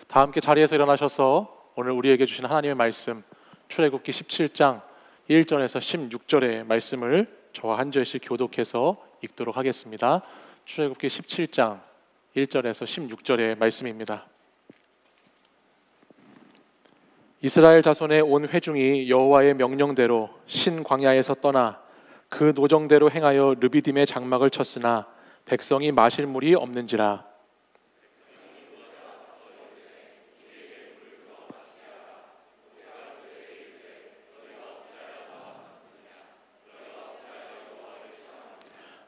다 함께 자리에서 일어나셔서 오늘 우리에게 주신 하나님의 말씀 출애굽기 17장 1절에서 16절의 말씀을 저와 한 절씩 교독해서 읽도록 하겠습니다. 출애굽기 17장 1절에서 16절의 말씀입니다. 이스라엘 자손의 온 회중이 여호와의 명령대로 신 광야에서 떠나 그 노정대로 행하여 르비딤의 장막을 쳤으나 백성이 마실 물이 없는지라.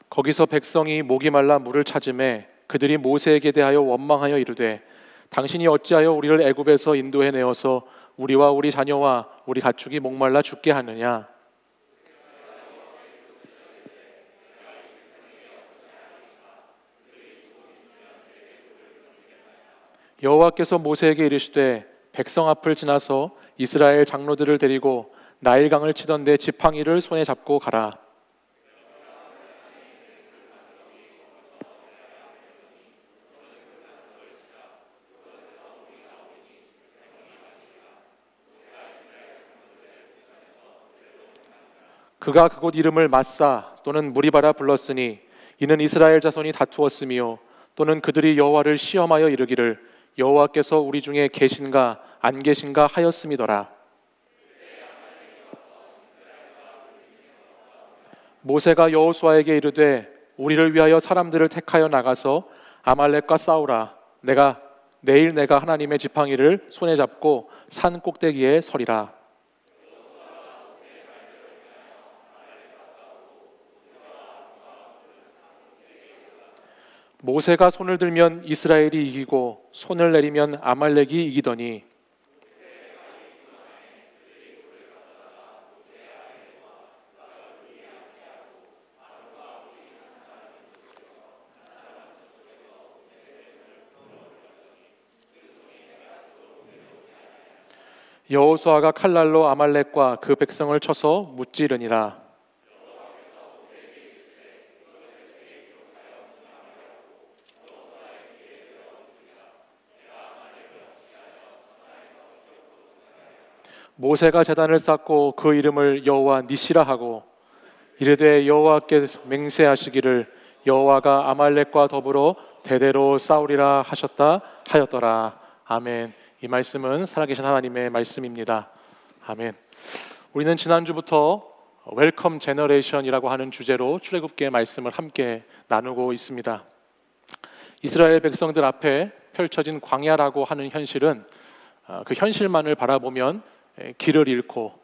거기서 백성이 목이 말라 물을 찾으매 그들이 모세에게 대하여 원망하여 이르되 당신이 어찌하여 우리를 애굽에서 인도해 내어서 우리와 우리 자녀와 우리 가축이 목말라 죽게 하느냐. 여호와께서 모세에게 이르시되 백성 앞을 지나서 이스라엘 장로들을 데리고 나일강을 치던 내 지팡이를 손에 잡고 가라. 그가 그곳 이름을 마사 또는 무리바라 불렀으니 이는 이스라엘 자손이 다투었으며 또는 그들이 여호와를 시험하여 이르기를 여호와께서 우리 중에 계신가 안 계신가 하였음이더라. 모세가 여호수아에게 이르되 우리를 위하여 사람들을 택하여 나가서 아말렉과 싸우라. 내일 내가 하나님의 지팡이를 손에 잡고 산 꼭대기에 서리라. 모세가 손을 들면 이스라엘이 이기고 손을 내리면 아말렉이 이기더니 여호수아가 칼날로 아말렉과 그 백성을 쳐서 무찌르니라. 모세가 제단을 쌓고 그 이름을 여호와 니시라 하고 이르되 여호와께서 맹세하시기를 여호와가 아말렉과 더불어 대대로 싸우리라 하였더라. 아멘. 이 말씀은 살아계신 하나님의 말씀입니다. 아멘. 우리는 지난주부터 웰컴 제너레이션이라고 하는 주제로 출애굽기의 말씀을 함께 나누고 있습니다. 이스라엘 백성들 앞에 펼쳐진 광야라고 하는 현실은 그 현실만을 바라보면 길을 잃고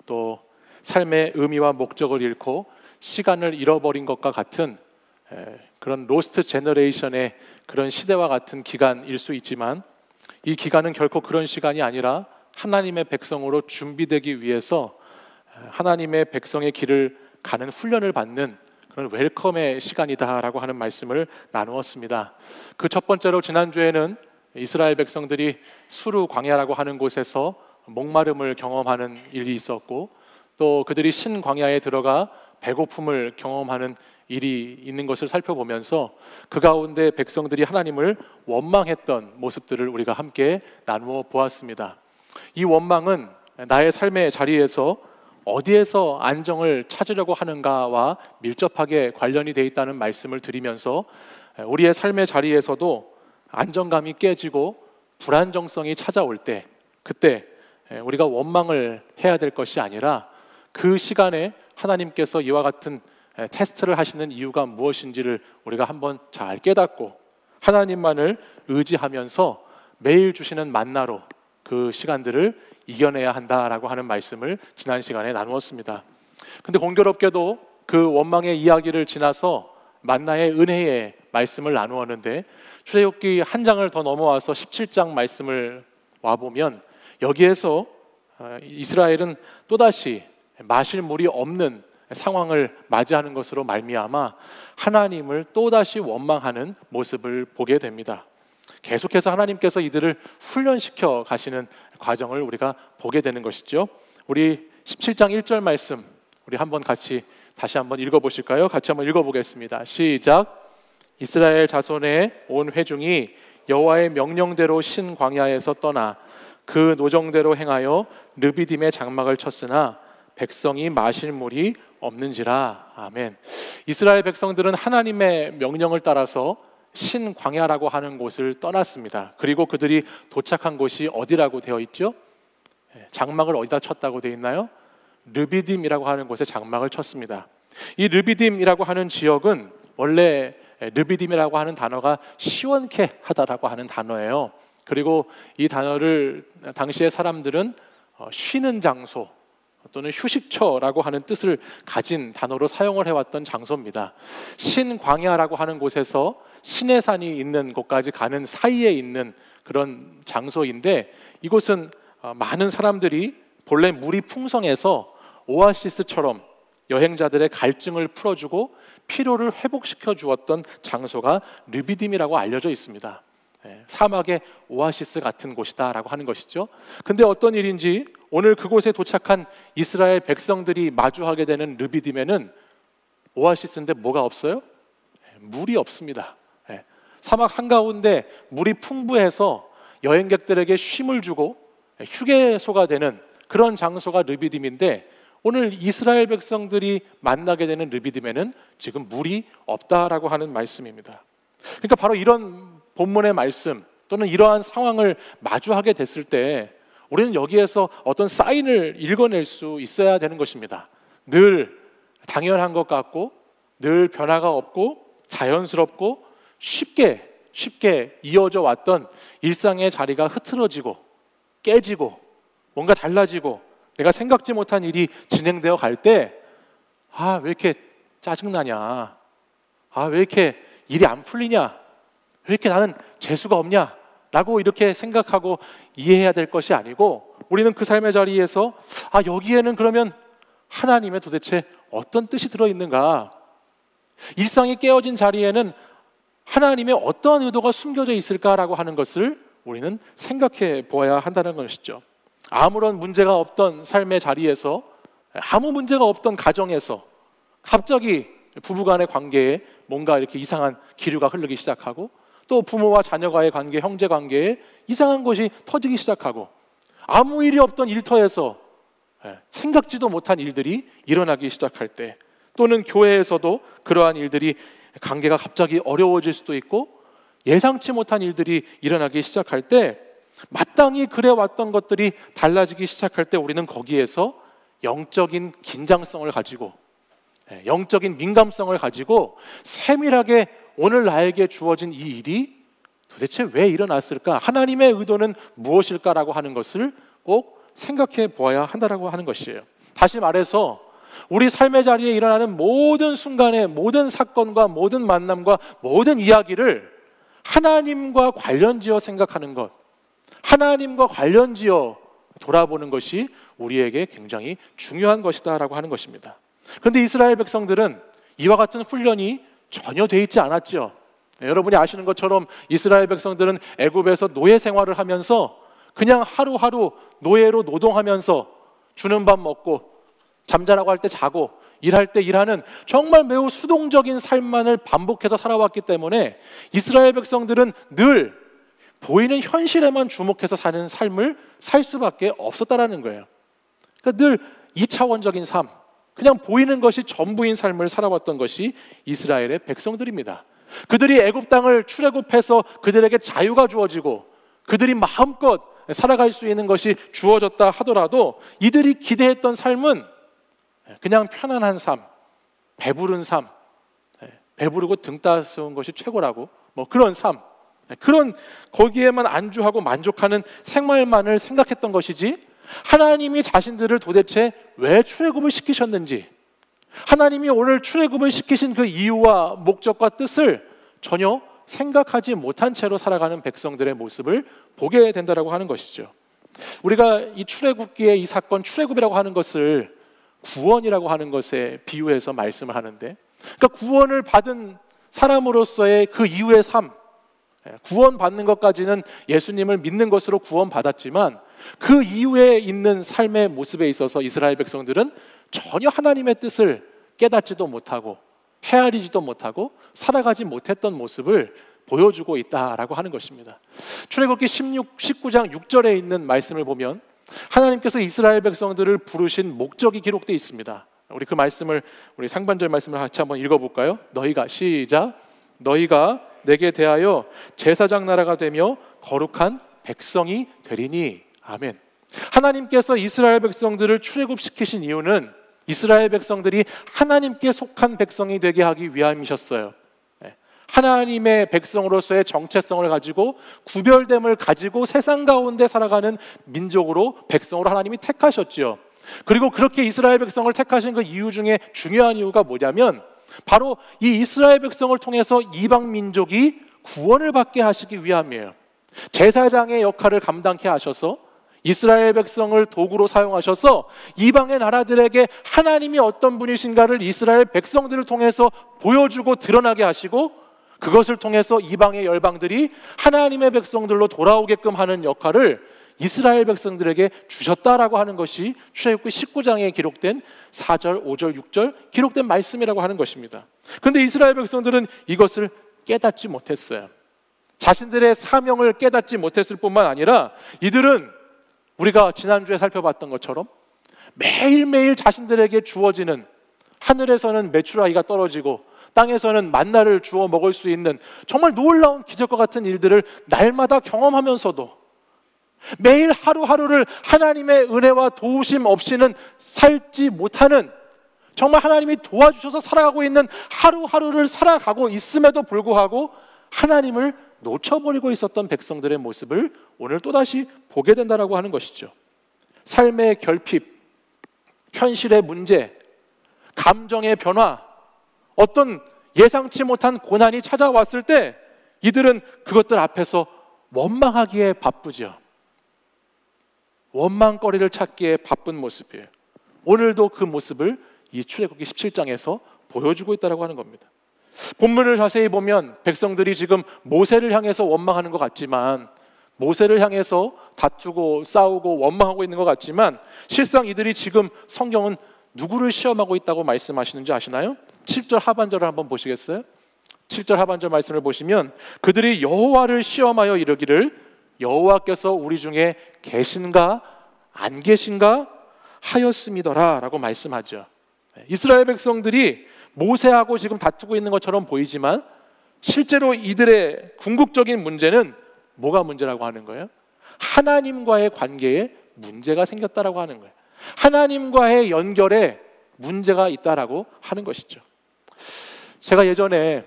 또 삶의 의미와 목적을 잃고 시간을 잃어버린 것과 같은 그런 로스트 제너레이션의 그런 시대와 같은 기간일 수 있지만 이 기간은 결코 그런 시간이 아니라 하나님의 백성으로 준비되기 위해서 하나님의 백성의 길을 가는 훈련을 받는 그런 웰컴의 시간이다라고 하는 말씀을 나누었습니다. 그 첫 번째로 지난주에는 이스라엘 백성들이 수르 광야라고 하는 곳에서 목마름을 경험하는 일이 있었고 또 그들이 신 광야에 들어가 배고픔을 경험하는 일이 있는 것을 살펴보면서 그 가운데 백성들이 하나님을 원망했던 모습들을 우리가 함께 나누어 보았습니다. 이 원망은 나의 삶의 자리에서 어디에서 안정을 찾으려고 하는가와 밀접하게 관련이 되어 있다는 말씀을 드리면서 우리의 삶의 자리에서도 안정감이 깨지고 불안정성이 찾아올 때 그때 우리가 원망을 해야 될 것이 아니라 그 시간에 하나님께서 이와 같은 테스트를 하시는 이유가 무엇인지를 우리가 한번 잘 깨닫고 하나님만을 의지하면서 매일 주시는 만나로 그 시간들을 이겨내야 한다라고 하는 말씀을 지난 시간에 나누었습니다. 근데 공교롭게도 그 원망의 이야기를 지나서 만나의 은혜의 말씀을 나누었는데 출애굽기 한 장을 더 넘어와서 17장 말씀을 와보면 여기에서 이스라엘은 또다시 마실 물이 없는 상황을 맞이하는 것으로 말미암아 하나님을 또다시 원망하는 모습을 보게 됩니다. 계속해서 하나님께서 이들을 훈련시켜 가시는 과정을 우리가 보게 되는 것이죠. 우리 17장 1절 말씀 우리 한번 같이 다시 한번 읽어보실까요? 같이 한번 읽어보겠습니다. 시작. 이스라엘 자손의 온 회중이 여호와의 명령대로 신 광야에서 떠나 그 노정대로 행하여 르비딤의 장막을 쳤으나 백성이 마실 물이 없는지라. 아멘. 이스라엘 백성들은 하나님의 명령을 따라서 신 광야라고 하는 곳을 떠났습니다. 그리고 그들이 도착한 곳이 어디라고 되어 있죠? 장막을 어디다 쳤다고 되어 있나요? 르비딤이라고 하는 곳에 장막을 쳤습니다. 이 르비딤이라고 하는 지역은 원래 르비딤이라고 하는 단어가 시원케 하다라고 하는 단어예요. 그리고 이 단어를 당시의 사람들은 쉬는 장소 또는 휴식처라고 하는 뜻을 가진 단어로 사용을 해왔던 장소입니다. 신광야라고 하는 곳에서 신의 산이 있는 곳까지 가는 사이에 있는 그런 장소인데, 이곳은 많은 사람들이 본래 물이 풍성해서 오아시스처럼 여행자들의 갈증을 풀어주고 피로를 회복시켜 주었던 장소가 르비딤이라고 알려져 있습니다. 사막의 오아시스 같은 곳이다라고 하는 것이죠. 근데 어떤 일인지 오늘 그곳에 도착한 이스라엘 백성들이 마주하게 되는 르비딤에는 오아시스인데 뭐가 없어요? 물이 없습니다. 사막 한가운데 물이 풍부해서 여행객들에게 쉼을 주고 휴게소가 되는 그런 장소가 르비딤인데, 오늘 이스라엘 백성들이 만나게 되는 르비딤에는 지금 물이 없다라고 하는 말씀입니다. 그러니까 바로 이런 본문의 말씀 또는 이러한 상황을 마주하게 됐을 때 우리는 여기에서 어떤 사인을 읽어낼 수 있어야 되는 것입니다. 늘 당연한 것 같고 늘 변화가 없고 자연스럽고 쉽게 이어져 왔던 일상의 자리가 흐트러지고 깨지고 뭔가 달라지고 내가 생각지 못한 일이 진행되어 갈 때, 왜 이렇게 짜증나냐, 왜 이렇게 일이 안 풀리냐, 왜 이렇게 나는 재수가 없냐 라고 이렇게 생각하고 이해해야 될 것이 아니고, 우리는 그 삶의 자리에서 여기에는 그러면 하나님의 도대체 어떤 뜻이 들어있는가, 일상이 깨어진 자리에는 하나님의 어떠한 의도가 숨겨져 있을까라고 하는 것을 우리는 생각해 보아야 한다는 것이죠. 아무런 문제가 없던 삶의 자리에서, 아무 문제가 없던 가정에서 갑자기 부부간의 관계에 뭔가 이렇게 이상한 기류가 흐르기 시작하고, 또 부모와 자녀와의 관계, 형제 관계에 이상한 것이 터지기 시작하고, 아무 일이 없던 일터에서 생각지도 못한 일들이 일어나기 시작할 때, 또는 교회에서도 그러한 일들이, 관계가 갑자기 어려워질 수도 있고 예상치 못한 일들이 일어나기 시작할 때, 마땅히 그래왔던 것들이 달라지기 시작할 때 우리는 거기에서 영적인 긴장성을 가지고, 영적인 민감성을 가지고 세밀하게 오늘 나에게 주어진 이 일이 도대체 왜 일어났을까? 하나님의 의도는 무엇일까라고 하는 것을 꼭 생각해 보아야 한다라고 하는 것이에요. 다시 말해서 우리 삶의 자리에 일어나는 모든 순간의 모든 사건과 모든 만남과 모든 이야기를 하나님과 관련지어 생각하는 것, 하나님과 관련지어 돌아보는 것이 우리에게 굉장히 중요한 것이다 라고 하는 것입니다. 그런데 이스라엘 백성들은 이와 같은 훈련이 전혀 돼 있지 않았죠. 여러분이 아시는 것처럼 이스라엘 백성들은 애굽에서 노예 생활을 하면서 그냥 하루하루 노예로 노동하면서 주는 밥 먹고 잠자라고 할 때 자고 일할 때 일하는 정말 매우 수동적인 삶만을 반복해서 살아왔기 때문에 이스라엘 백성들은 늘 보이는 현실에만 주목해서 사는 삶을 살 수밖에 없었다라는 거예요. 그러니까 늘 2차원적인 삶, 그냥 보이는 것이 전부인 삶을 살아왔던 것이 이스라엘의 백성들입니다. 그들이 애굽 땅을 출애굽해서 그들에게 자유가 주어지고 그들이 마음껏 살아갈 수 있는 것이 주어졌다 하더라도 이들이 기대했던 삶은 그냥 편안한 삶, 배부른 삶, 배부르고 등 따스운 것이 최고라고, 그런 삶, 그런 거기에만 안주하고 만족하는 생활만을 생각했던 것이지, 하나님이 자신들을 도대체 왜 출애굽을 시키셨는지, 하나님이 오늘 출애굽을 시키신 그 이유와 목적과 뜻을 전혀 생각하지 못한 채로 살아가는 백성들의 모습을 보게 된다라고 하는 것이죠. 우리가 이 출애굽기의 이 사건, 출애굽이라고 하는 것을 구원이라고 하는 것에 비유해서 말씀을 하는데, 그러니까 구원을 받은 사람으로서의 그 이후의 삶, 구원받는 것까지는 예수님을 믿는 것으로 구원받았지만 그 이후에 있는 삶의 모습에 있어서 이스라엘 백성들은 전혀 하나님의 뜻을 깨닫지도 못하고 헤아리지도 못하고 살아가지 못했던 모습을 보여주고 있다라고 하는 것입니다. 출애굽기 19장 6절에 있는 말씀을 보면 하나님께서 이스라엘 백성들을 부르신 목적이 기록되어 있습니다. 우리 그 말씀을, 우리 상반절 말씀을 같이 한번 읽어볼까요? 너희가, 시작, 너희가 내게 대하여 제사장 나라가 되며 거룩한 백성이 되리니. 아멘. 하나님께서 이스라엘 백성들을 출애굽시키신 이유는 이스라엘 백성들이 하나님께 속한 백성이 되게 하기 위함이셨어요. 하나님의 백성으로서의 정체성을 가지고 구별됨을 가지고 세상 가운데 살아가는 민족으로, 백성으로 하나님이 택하셨지요. 그리고 그렇게 이스라엘 백성을 택하신 그 이유 중에 중요한 이유가 뭐냐면 바로 이 이스라엘 백성을 통해서 이방 민족이 구원을 받게 하시기 위함이에요. 제사장의 역할을 감당케 하셔서 이스라엘 백성을 도구로 사용하셔서 이방의 나라들에게 하나님이 어떤 분이신가를 이스라엘 백성들을 통해서 보여주고 드러나게 하시고, 그것을 통해서 이방의 열방들이 하나님의 백성들로 돌아오게끔 하는 역할을 이스라엘 백성들에게 주셨다라고 하는 것이 출애굽기 19장에 기록된 4절, 5절, 6절 기록된 말씀이라고 하는 것입니다. 그런데 이스라엘 백성들은 이것을 깨닫지 못했어요. 자신들의 사명을 깨닫지 못했을 뿐만 아니라 이들은 우리가 지난주에 살펴봤던 것처럼 매일매일 자신들에게 주어지는, 하늘에서는 메추라기가 떨어지고 땅에서는 만나를 주워 먹을 수 있는 정말 놀라운 기적과 같은 일들을 날마다 경험하면서도 매일 하루하루를 하나님의 은혜와 도우심 없이는 살지 못하는, 정말 하나님이 도와주셔서 살아가고 있는 하루하루를 살아가고 있음에도 불구하고 하나님을 놓쳐버리고 있었던 백성들의 모습을 오늘 또다시 보게 된다라고 하는 것이죠. 삶의 결핍, 현실의 문제, 감정의 변화, 어떤 예상치 못한 고난이 찾아왔을 때 이들은 그것들 앞에서 원망하기에 바쁘죠. 원망거리를 찾기에 바쁜 모습이에요. 오늘도 그 모습을 이 출애굽기 17장에서 보여주고 있다고 하는 겁니다. 본문을 자세히 보면 백성들이 지금 모세를 향해서 원망하는 것 같지만, 모세를 향해서 다투고 싸우고 원망하고 있는 것 같지만, 실상 이들이 지금 성경은 누구를 시험하고 있다고 말씀하시는지 아시나요? 7절 하반절을 한번 보시겠어요? 7절 하반절 말씀을 보시면 그들이 여호와를 시험하여 이르기를 여호와께서 우리 중에 계신가 안 계신가 하였음이더라 라고 말씀하죠. 이스라엘 백성들이 모세하고 지금 다투고 있는 것처럼 보이지만 실제로 이들의 궁극적인 문제는 뭐가 문제라고 하는 거예요? 하나님과의 관계에 문제가 생겼다라고 하는 거예요. 하나님과의 연결에 문제가 있다라고 하는 것이죠. 제가 예전에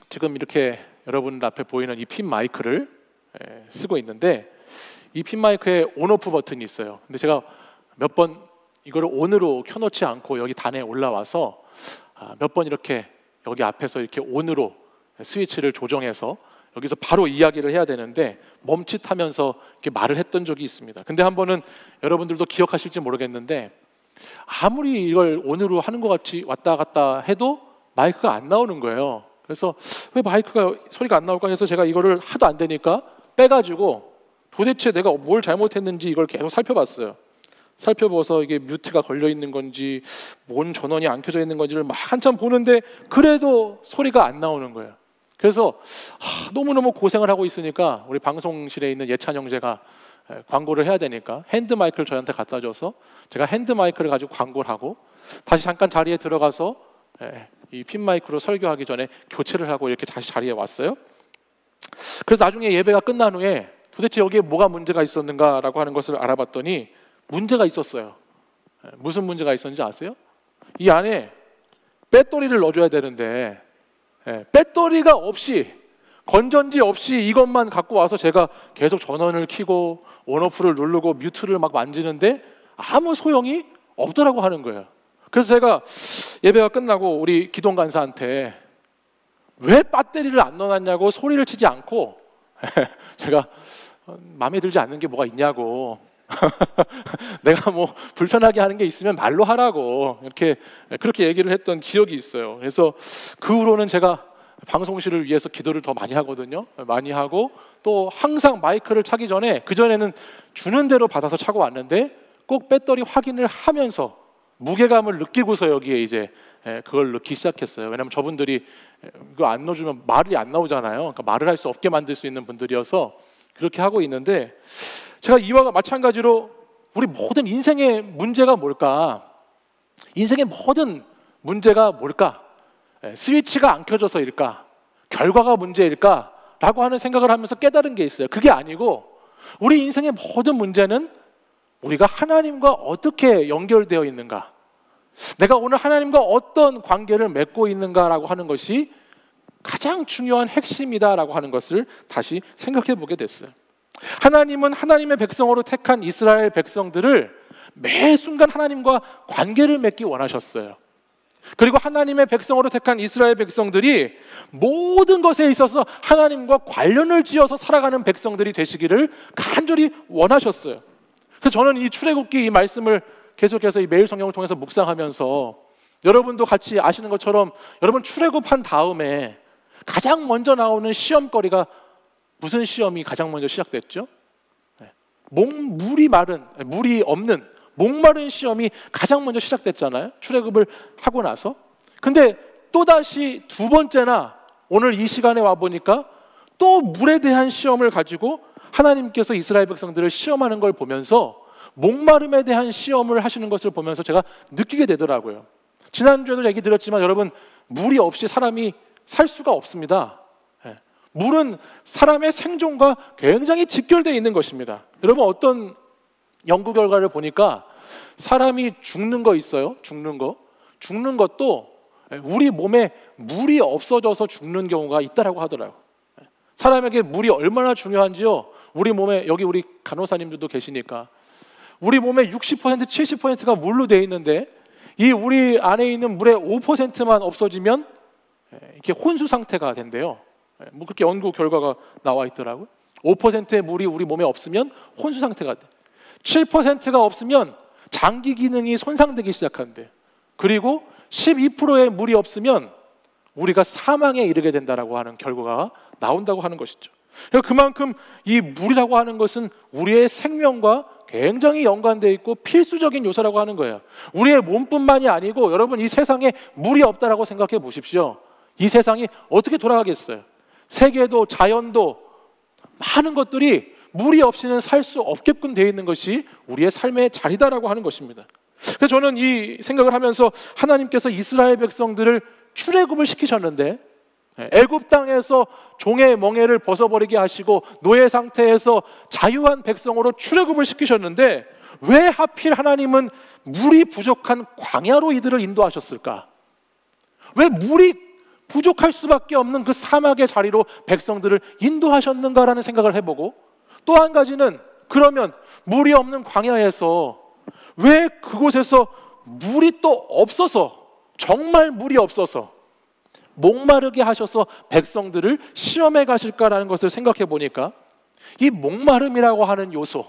지금 이렇게 여러분 앞에 보이는 이 핀 마이크를 쓰고 있는데, 이 핀 마이크에 온오프 버튼이 있어요. 근데 제가 몇 번 이거를 온으로 켜놓지 않고 여기 단에 올라와서 몇 번 이렇게 여기 앞에서 이렇게 온으로 스위치를 조정해서 여기서 바로 이야기를 해야 되는데 멈칫하면서 이렇게 말을 했던 적이 있습니다. 근데 한 번은 여러분들도 기억하실지 모르겠는데 아무리 이걸 온으로 하는 것 같이 왔다 갔다 해도 마이크가 안 나오는 거예요. 그래서 왜 마이크가 소리가 안 나올까 해서 제가 이거를 하도 안 되니까 빼가지고 도대체 내가 뭘 잘못했는지 이걸 계속 살펴봤어요. 살펴봐서 이게 뮤트가 걸려 있는 건지 뭔 전원이 안 켜져 있는 건지를 막 한참 보는데 그래도 소리가 안 나오는 거예요. 그래서 너무너무 고생을 하고 있으니까 우리 방송실에 있는 예찬 형제가 광고를 해야 되니까 핸드 마이크를 저한테 갖다 줘서 제가 핸드 마이크를 가지고 광고를 하고 다시 잠깐 자리에 들어가서 이 핀 마이크로 설교하기 전에 교체를 하고 이렇게 다시 자리에 왔어요. 그래서 나중에 예배가 끝난 후에 도대체 여기에 뭐가 문제가 있었는가라고 하는 것을 알아봤더니 문제가 있었어요. 무슨 문제가 있었는지 아세요? 이 안에 배터리를 넣어줘야 되는데 배터리가 없이, 건전지 없이 이것만 갖고 와서 제가 계속 전원을 켜고 온오프를 누르고 뮤트를 막 만지는데 아무 소용이 없더라고 하는 거예요. 그래서 제가 예배가 끝나고 우리 기동 간사한테 왜 배터리를 안 넣어놨냐고 소리를 치지 않고 제가 마음에 들지 않는 게 뭐가 있냐고 내가 뭐 불편하게 하는 게 있으면 말로 하라고 그렇게 얘기를 했던 기억이 있어요. 그래서 그 후로는 제가 방송실을 위해서 기도를 더 많이 하거든요. 많이 하고 또 항상 마이크를 차기 전에, 그전에는 주는 대로 받아서 차고 왔는데 꼭 배터리 확인을 하면서 무게감을 느끼고서 여기에 이제 그걸 넣기 시작했어요. 왜냐하면 저분들이 이거 안 넣어주면 말이 안 나오잖아요. 그러니까 말을 할 수 없게 만들 수 있는 분들이어서 그렇게 하고 있는데, 제가 이와 마찬가지로 우리 모든 인생의 문제가 뭘까? 인생의 모든 문제가 뭘까? 스위치가 안 켜져서일까? 결과가 문제일까? 라고 하는 생각을 하면서 깨달은 게 있어요. 그게 아니고 우리 인생의 모든 문제는 우리가 하나님과 어떻게 연결되어 있는가, 내가 오늘 하나님과 어떤 관계를 맺고 있는가라고 하는 것이 가장 중요한 핵심이다라고 하는 것을 다시 생각해 보게 됐어요. 하나님은 하나님의 백성으로 택한 이스라엘 백성들을 매 순간 하나님과 관계를 맺기 원하셨어요. 그리고 하나님의 백성으로 택한 이스라엘 백성들이 모든 것에 있어서 하나님과 관련을 지어서 살아가는 백성들이 되시기를 간절히 원하셨어요. 그래서 저는 이 출애굽기 이 말씀을 계속해서 이 매일 성경을 통해서 묵상하면서, 여러분도 같이 아시는 것처럼 여러분 출애굽한 다음에 가장 먼저 나오는 시험거리가 무슨 시험이 가장 먼저 시작됐죠? 물이 없는 목마른 시험이 가장 먼저 시작됐잖아요. 출애굽을 하고 나서. 근데 또다시 두 번째나 오늘 이 시간에 와보니까 또 물에 대한 시험을 가지고 하나님께서 이스라엘 백성들을 시험하는 걸 보면서, 목마름에 대한 시험을 하시는 것을 보면서 제가 느끼게 되더라고요. 지난주에도 얘기 드렸지만 여러분, 물이 없이 사람이 살 수가 없습니다. 물은 사람의 생존과 굉장히 직결되어 있는 것입니다. 여러분, 어떤 연구 결과를 보니까 사람이 죽는 거 있어요. 죽는 것도 우리 몸에 물이 없어져서 죽는 경우가 있다라고 하더라고요. 사람에게 물이 얼마나 중요한지요, 우리 몸에, 여기 우리 간호사님들도 계시니까 우리 몸의 60%, 70%가 물로 되어 있는데 이 우리 안에 있는 물의 5%만 없어지면 이렇게 혼수 상태가 된대요. 뭐 그렇게 연구 결과가 나와 있더라고요. 5%의 물이 우리 몸에 없으면 혼수 상태가 돼. 7%가 없으면 장기 기능이 손상되기 시작한대. 그리고 12%의 물이 없으면 우리가 사망에 이르게 된다라고 하는 결과가 나온다고 하는 것이죠. 그만큼 이 물이라고 하는 것은 우리의 생명과 굉장히 연관되어 있고 필수적인 요소라고 하는 거예요. 우리의 몸뿐만이 아니고 여러분, 이 세상에 물이 없다라고 생각해 보십시오. 이 세상이 어떻게 돌아가겠어요? 세계도 자연도 많은 것들이 물이 없이는 살 수 없게끔 되어 있는 것이 우리의 삶의 자리다라고 하는 것입니다. 그래서 저는 이 생각을 하면서, 하나님께서 이스라엘 백성들을 출애굽을 시키셨는데, 애굽 땅에서 종의 멍에를 벗어버리게 하시고 노예 상태에서 자유한 백성으로 출애굽을 시키셨는데, 왜 하필 하나님은 물이 부족한 광야로 이들을 인도하셨을까? 왜 물이 부족할 수밖에 없는 그 사막의 자리로 백성들을 인도하셨는가라는 생각을 해보고, 또 한 가지는, 그러면 물이 없는 광야에서 왜 그곳에서 물이 또 없어서, 정말 물이 없어서 목마르게 하셔서 백성들을 시험해 가실까라는 것을 생각해 보니까, 이 목마름이라고 하는 요소,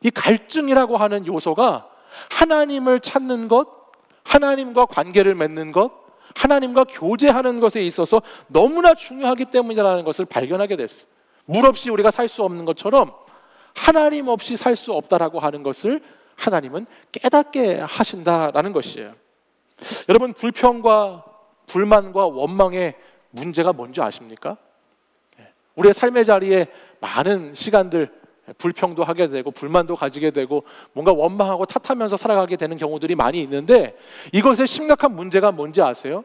이 갈증이라고 하는 요소가 하나님을 찾는 것, 하나님과 관계를 맺는 것, 하나님과 교제하는 것에 있어서 너무나 중요하기 때문이라는 것을 발견하게 됐어요. 물 없이 우리가 살 수 없는 것처럼 하나님 없이 살 수 없다라고 하는 것을 하나님은 깨닫게 하신다라는 것이에요. 여러분, 불평과 불만과 원망의 문제가 뭔지 아십니까? 우리의 삶의 자리에 많은 시간들 불평도 하게 되고 불만도 가지게 되고 뭔가 원망하고 탓하면서 살아가게 되는 경우들이 많이 있는데, 이것의 심각한 문제가 뭔지 아세요?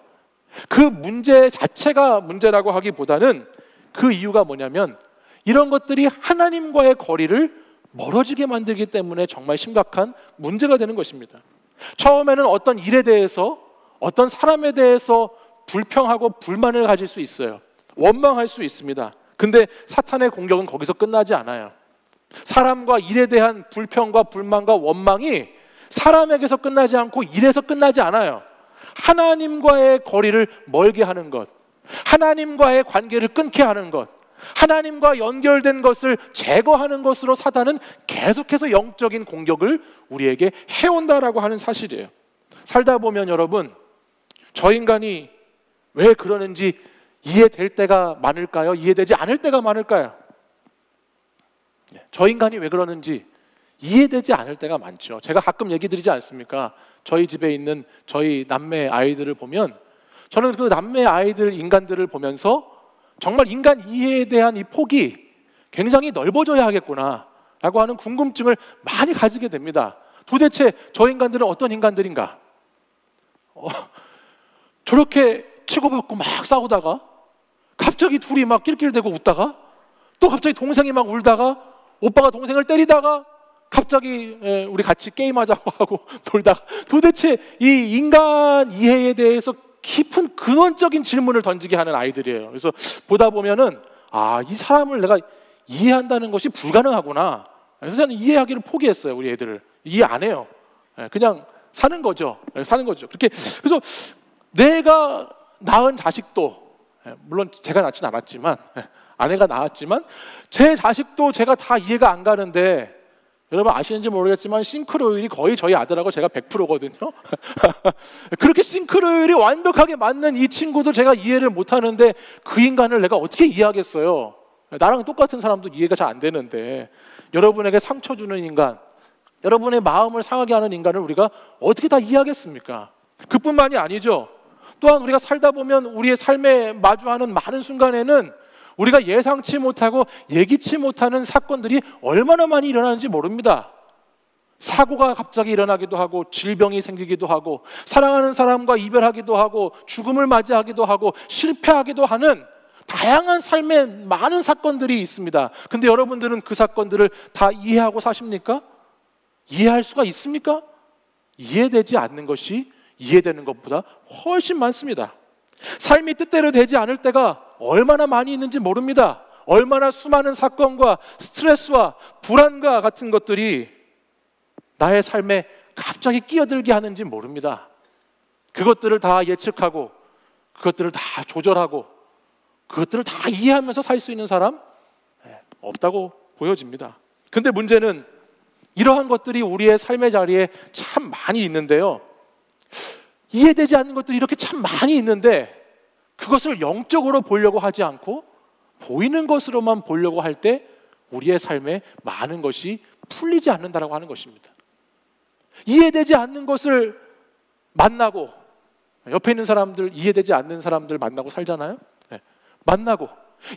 그 문제 자체가 문제라고 하기보다는 그 이유가 뭐냐면, 이런 것들이 하나님과의 거리를 멀어지게 만들기 때문에 정말 심각한 문제가 되는 것입니다. 처음에는 어떤 일에 대해서, 어떤 사람에 대해서 불평하고 불만을 가질 수 있어요. 원망할 수 있습니다. 근데 사탄의 공격은 거기서 끝나지 않아요. 사람과 일에 대한 불평과 불만과 원망이 사람에게서 끝나지 않고 일에서 끝나지 않아요. 하나님과의 거리를 멀게 하는 것, 하나님과의 관계를 끊게 하는 것, 하나님과 연결된 것을 제거하는 것으로 사단은 계속해서 영적인 공격을 우리에게 해온다라고 하는 사실이에요. 살다 보면 여러분, 저 인간이 왜 그러는지 이해될 때가 많을까요? 이해되지 않을 때가 많을까요? 저 인간이 왜 그러는지 이해되지 않을 때가 많죠. 제가 가끔 얘기 드리지 않습니까? 저희 집에 있는 저희 남매 아이들을 보면 저는 그 남매 아이들 인간들을 보면서 정말 인간 이해에 대한 이 폭이 굉장히 넓어져야 하겠구나 라고 하는 궁금증을 많이 가지게 됩니다. 도대체 저 인간들은 어떤 인간들인가? 저렇게 치고받고 막 싸우다가 갑자기 둘이 막 낄낄대고 웃다가 또 갑자기 동생이 막 울다가 오빠가 동생을 때리다가 갑자기 우리 같이 게임하자고 하고 놀다가 도대체 이 인간 이해에 대해서 깊은 근원적인 질문을 던지게 하는 아이들이에요. 그래서 보다 보면은 이 사람을 내가 이해한다는 것이 불가능하구나. 그래서 저는 이해하기를 포기했어요. 우리 애들을 이해 안 해요. 그냥 사는 거죠. 사는 거죠. 그렇게 그래서 내가 낳은 자식도 물론 제가 낳진 않았지만 아내가 낳았지만 제 자식도 제가 다 이해가 안 가는데 여러분 아시는지 모르겠지만 싱크로율이 거의 저희 아들하고 제가 100%거든요. 그렇게 싱크로율이 완벽하게 맞는 이 친구도 제가 이해를 못하는데 그 인간을 내가 어떻게 이해하겠어요? 나랑 똑같은 사람도 이해가 잘 안 되는데 여러분에게 상처 주는 인간, 여러분의 마음을 상하게 하는 인간을 우리가 어떻게 다 이해하겠습니까? 그뿐만이 아니죠. 또한 우리가 살다 보면 우리의 삶에 마주하는 많은 순간에는 우리가 예상치 못하고 예기치 못하는 사건들이 얼마나 많이 일어나는지 모릅니다. 사고가 갑자기 일어나기도 하고 질병이 생기기도 하고 사랑하는 사람과 이별하기도 하고 죽음을 맞이하기도 하고 실패하기도 하는 다양한 삶의 많은 사건들이 있습니다. 근데 여러분들은 그 사건들을 다 이해하고 사십니까? 이해할 수가 있습니까? 이해되지 않는 것이 이해되는 것보다 훨씬 많습니다. 삶이 뜻대로 되지 않을 때가 얼마나 많이 있는지 모릅니다. 얼마나 수많은 사건과 스트레스와 불안과 같은 것들이 나의 삶에 갑자기 끼어들게 하는지 모릅니다. 그것들을 다 예측하고 그것들을 다 조절하고 그것들을 다 이해하면서 살 수 있는 사람 없다고 보여집니다. 근데 문제는 이러한 것들이 우리의 삶의 자리에 참 많이 있는데요, 이해되지 않는 것들이 이렇게 참 많이 있는데 그것을 영적으로 보려고 하지 않고 보이는 것으로만 보려고 할 때 우리의 삶에 많은 것이 풀리지 않는다라고 하는 것입니다. 이해되지 않는 것을 만나고, 옆에 있는 사람들 이해되지 않는 사람들 만나고 살잖아요. 만나고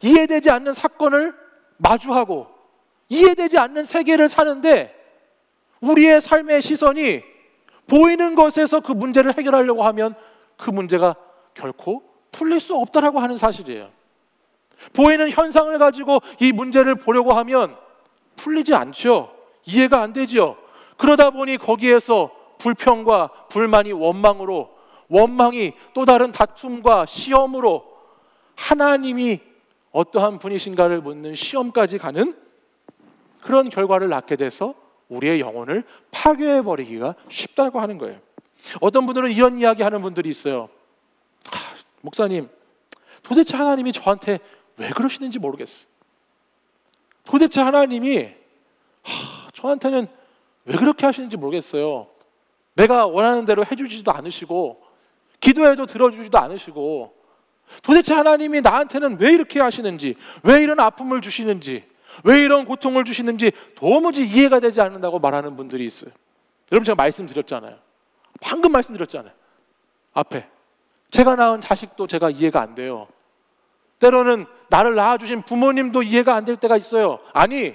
이해되지 않는 사건을 마주하고 이해되지 않는 세계를 사는데 우리의 삶의 시선이 보이는 것에서 그 문제를 해결하려고 하면 그 문제가 결코 풀릴 수 없다라고 하는 사실이에요. 보이는 현상을 가지고 이 문제를 보려고 하면 풀리지 않죠. 이해가 안 되죠. 그러다 보니 거기에서 불평과 불만이 원망으로, 원망이 또 다른 다툼과 시험으로 하나님이 어떠한 분이신가를 묻는 시험까지 가는 그런 결과를 낳게 돼서 우리의 영혼을 파괴해버리기가 쉽다고 하는 거예요. 어떤 분들은 이런 이야기 하는 분들이 있어요. 목사님, 도대체 하나님이 저한테 왜 그러시는지 모르겠어요. 도대체 하나님이 저한테는 왜 그렇게 하시는지 모르겠어요. 내가 원하는 대로 해주지도 않으시고 기도해도 들어주지도 않으시고 도대체 하나님이 나한테는 왜 이렇게 하시는지, 왜 이런 아픔을 주시는지, 왜 이런 고통을 주시는지 도무지 이해가 되지 않는다고 말하는 분들이 있어요. 여러분, 제가 말씀드렸잖아요. 방금 말씀드렸잖아요. 앞에 제가 낳은 자식도 제가 이해가 안 돼요. 때로는 나를 낳아주신 부모님도 이해가 안 될 때가 있어요. 아니,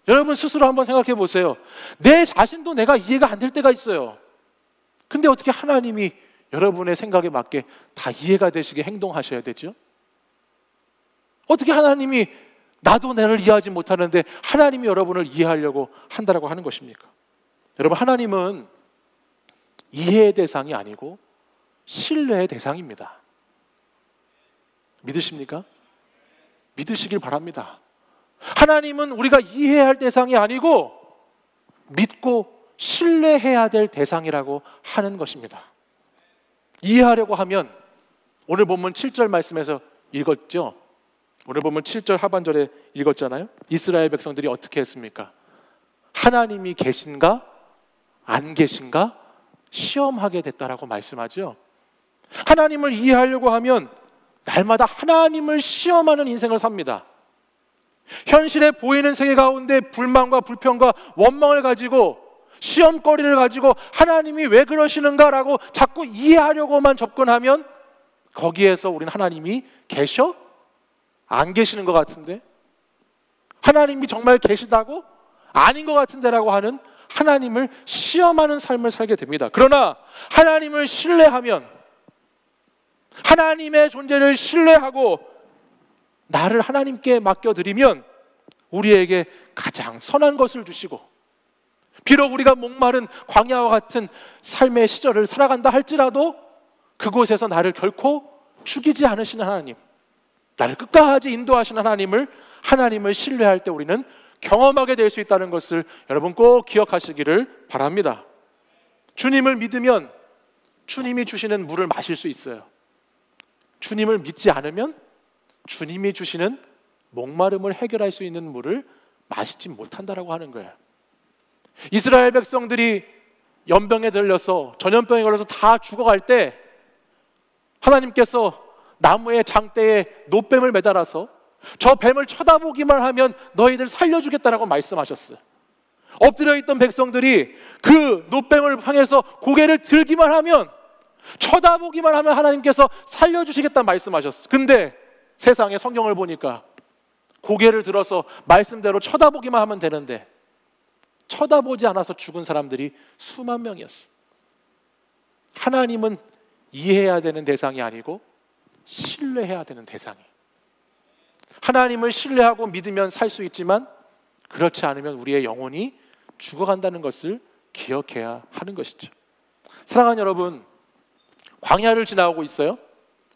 여러분 스스로 한번 생각해 보세요. 내 자신도 내가 이해가 안 될 때가 있어요. 근데 어떻게 하나님이 여러분의 생각에 맞게 다 이해가 되시게 행동하셔야 되죠? 어떻게 하나님이 나도 나를 이해하지 못하는데 하나님이 여러분을 이해하려고 한다라고 하는 것입니까? 여러분, 하나님은 이해의 대상이 아니고 신뢰의 대상입니다. 믿으십니까? 믿으시길 바랍니다. 하나님은 우리가 이해해야 할 대상이 아니고 믿고 신뢰해야 될 대상이라고 하는 것입니다. 이해하려고 하면 오늘 본문 7절 말씀에서 읽었죠? 오늘 본문 7절 하반절에 읽었잖아요. 이스라엘 백성들이 어떻게 했습니까? 하나님이 계신가 안 계신가 시험하게 됐다라고 말씀하죠. 하나님을 이해하려고 하면 날마다 하나님을 시험하는 인생을 삽니다. 현실에 보이는 세계 가운데 불만과 불평과 원망을 가지고 시험거리를 가지고 하나님이 왜 그러시는가라고 자꾸 이해하려고만 접근하면 거기에서 우리는 하나님이 계셔? 안 계시는 것 같은데? 하나님이 정말 계시다고? 아닌 것 같은데라고 하는 하나님을 시험하는 삶을 살게 됩니다. 그러나 하나님을 신뢰하면, 하나님의 존재를 신뢰하고 나를 하나님께 맡겨드리면 우리에게 가장 선한 것을 주시고, 비록 우리가 목마른 광야와 같은 삶의 시절을 살아간다 할지라도 그곳에서 나를 결코 죽이지 않으시는 하나님, 나를 끝까지 인도하시는 하나님을 신뢰할 때 우리는 경험하게 될 수 있다는 것을 여러분 꼭 기억하시기를 바랍니다. 주님을 믿으면 주님이 주시는 물을 마실 수 있어요. 주님을 믿지 않으면 주님이 주시는 목마름을 해결할 수 있는 물을 마시지 못한다라고 하는 거예요. 이스라엘 백성들이 연병에 들려서, 전염병에 걸려서 다 죽어갈 때 하나님께서 나무의 장대에 놋뱀을 매달아서 저 뱀을 쳐다보기만 하면 너희들 살려주겠다라고 말씀하셨어요. 엎드려 있던 백성들이 그 놋뱀을 향해서 고개를 들기만 하면, 쳐다보기만 하면 하나님께서 살려주시겠다 말씀하셨어요. 근데 세상에 성경을 보니까 고개를 들어서 말씀대로 쳐다보기만 하면 되는데 쳐다보지 않아서 죽은 사람들이 수만 명이었어요. 하나님은 이해해야 되는 대상이 아니고 신뢰해야 되는 대상이에요. 하나님을 신뢰하고 믿으면 살 수 있지만 그렇지 않으면 우리의 영혼이 죽어간다는 것을 기억해야 하는 것이죠. 사랑하는 여러분, 광야를 지나가고 있어요.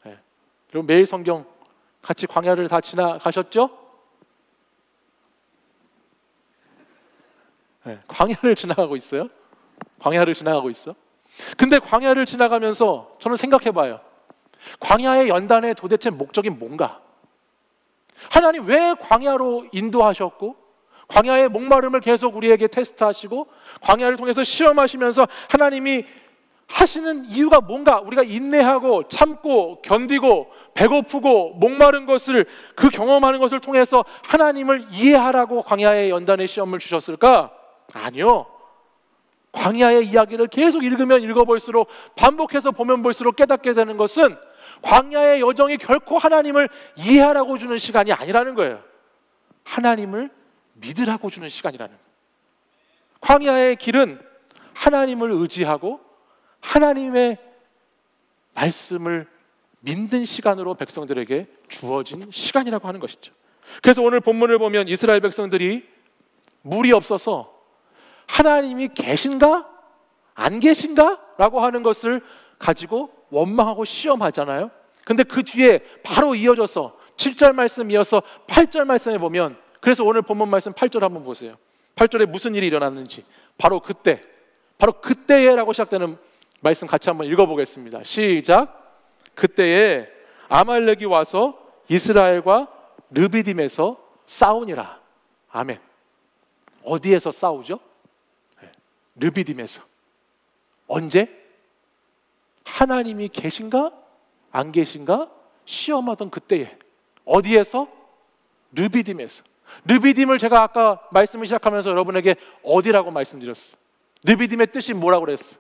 네. 여러분 매일 성경 같이 광야를 다 지나가셨죠? 네. 광야를 지나가고 있어요. 광야를 지나가고 있어. 근데 광야를 지나가면서 저는 생각해봐요. 광야의 연단의 도대체 목적이 뭔가? 하나님 왜 광야로 인도하셨고, 광야의 목마름을 계속 우리에게 테스트하시고 광야를 통해서 시험하시면서 하나님이 하시는 이유가 뭔가? 우리가 인내하고 참고 견디고 배고프고 목마른 것을, 그 경험하는 것을 통해서 하나님을 이해하라고 광야의 연단의 시험을 주셨을까? 아니요. 광야의 이야기를 계속 읽으면 읽어볼수록, 반복해서 보면 볼수록 깨닫게 되는 것은 광야의 여정이 결코 하나님을 이해하라고 주는 시간이 아니라는 거예요. 하나님을 믿으라고 주는 시간이라는 거예요. 광야의 길은 하나님을 의지하고 하나님의 말씀을 믿는 시간으로 백성들에게 주어진 시간이라고 하는 것이죠. 그래서 오늘 본문을 보면 이스라엘 백성들이 물이 없어서 하나님이 계신가? 안 계신가? 라고 하는 것을 가지고 원망하고 시험하잖아요. 근데 그 뒤에 바로 이어져서 7절 말씀 이어서 8절 말씀에 보면, 그래서 오늘 본문 말씀 8절 한번 보세요. 8절에 무슨 일이 일어났는지, 바로 그때에 라고 시작되는 말씀 같이 한번 읽어보겠습니다. 시작. 그때에 아말렉이 와서 이스라엘과 르비딤에서 싸우니라. 아멘. 어디에서 싸우죠? 르비딤에서. 언제? 하나님이 계신가? 안 계신가? 시험하던 그때에. 어디에서? 르비딤에서. 르비딤을 제가 아까 말씀을 시작하면서 여러분에게 어디라고 말씀드렸어요. 르비딤의 뜻이 뭐라고 그랬어요?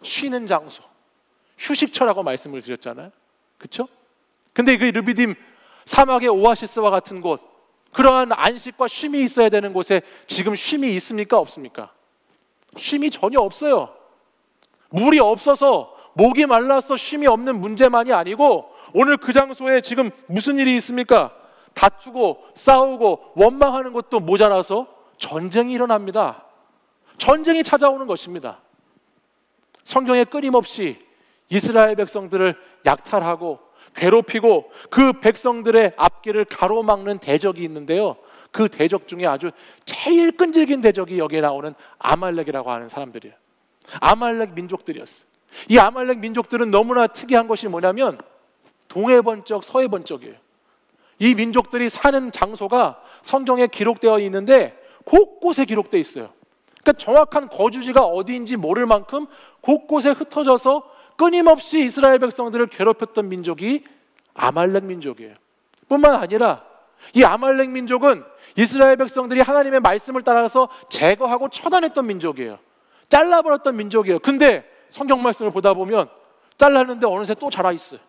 쉬는 장소, 휴식처라고 말씀을 드렸잖아요. 그렇죠? 근데 그 르비딤, 사막의 오아시스와 같은 곳, 그러한 안식과 쉼이 있어야 되는 곳에 지금 쉼이 있습니까? 없습니까? 쉼이 전혀 없어요. 물이 없어서, 목이 말라서 쉼이 없는 문제만이 아니고, 오늘 그 장소에 지금 무슨 일이 있습니까? 다투고 싸우고 원망하는 것도 모자라서 전쟁이 일어납니다. 전쟁이 찾아오는 것입니다. 성경에 끊임없이 이스라엘 백성들을 약탈하고 괴롭히고 그 백성들의 앞길을 가로막는 대적이 있는데요, 그 대적 중에 아주 제일 끈질긴 대적이 여기에 나오는 아말렉이라고 하는 사람들이에요. 아말렉 민족들이었어요. 이 아말렉 민족들은 너무나 특이한 것이 뭐냐면 동해 번쩍 서해 번쩍이에요. 이 민족들이 사는 장소가 성경에 기록되어 있는데 곳곳에 기록되어 있어요. 그러니까 정확한 거주지가 어디인지 모를 만큼 곳곳에 흩어져서 끊임없이 이스라엘 백성들을 괴롭혔던 민족이 아말렉 민족이에요. 뿐만 아니라 이 아말렉 민족은 이스라엘 백성들이 하나님의 말씀을 따라서 제거하고 처단했던 민족이에요. 잘라버렸던 민족이에요. 근데 성경 말씀을 보다 보면 잘랐는데 어느새 또 자라 있어요.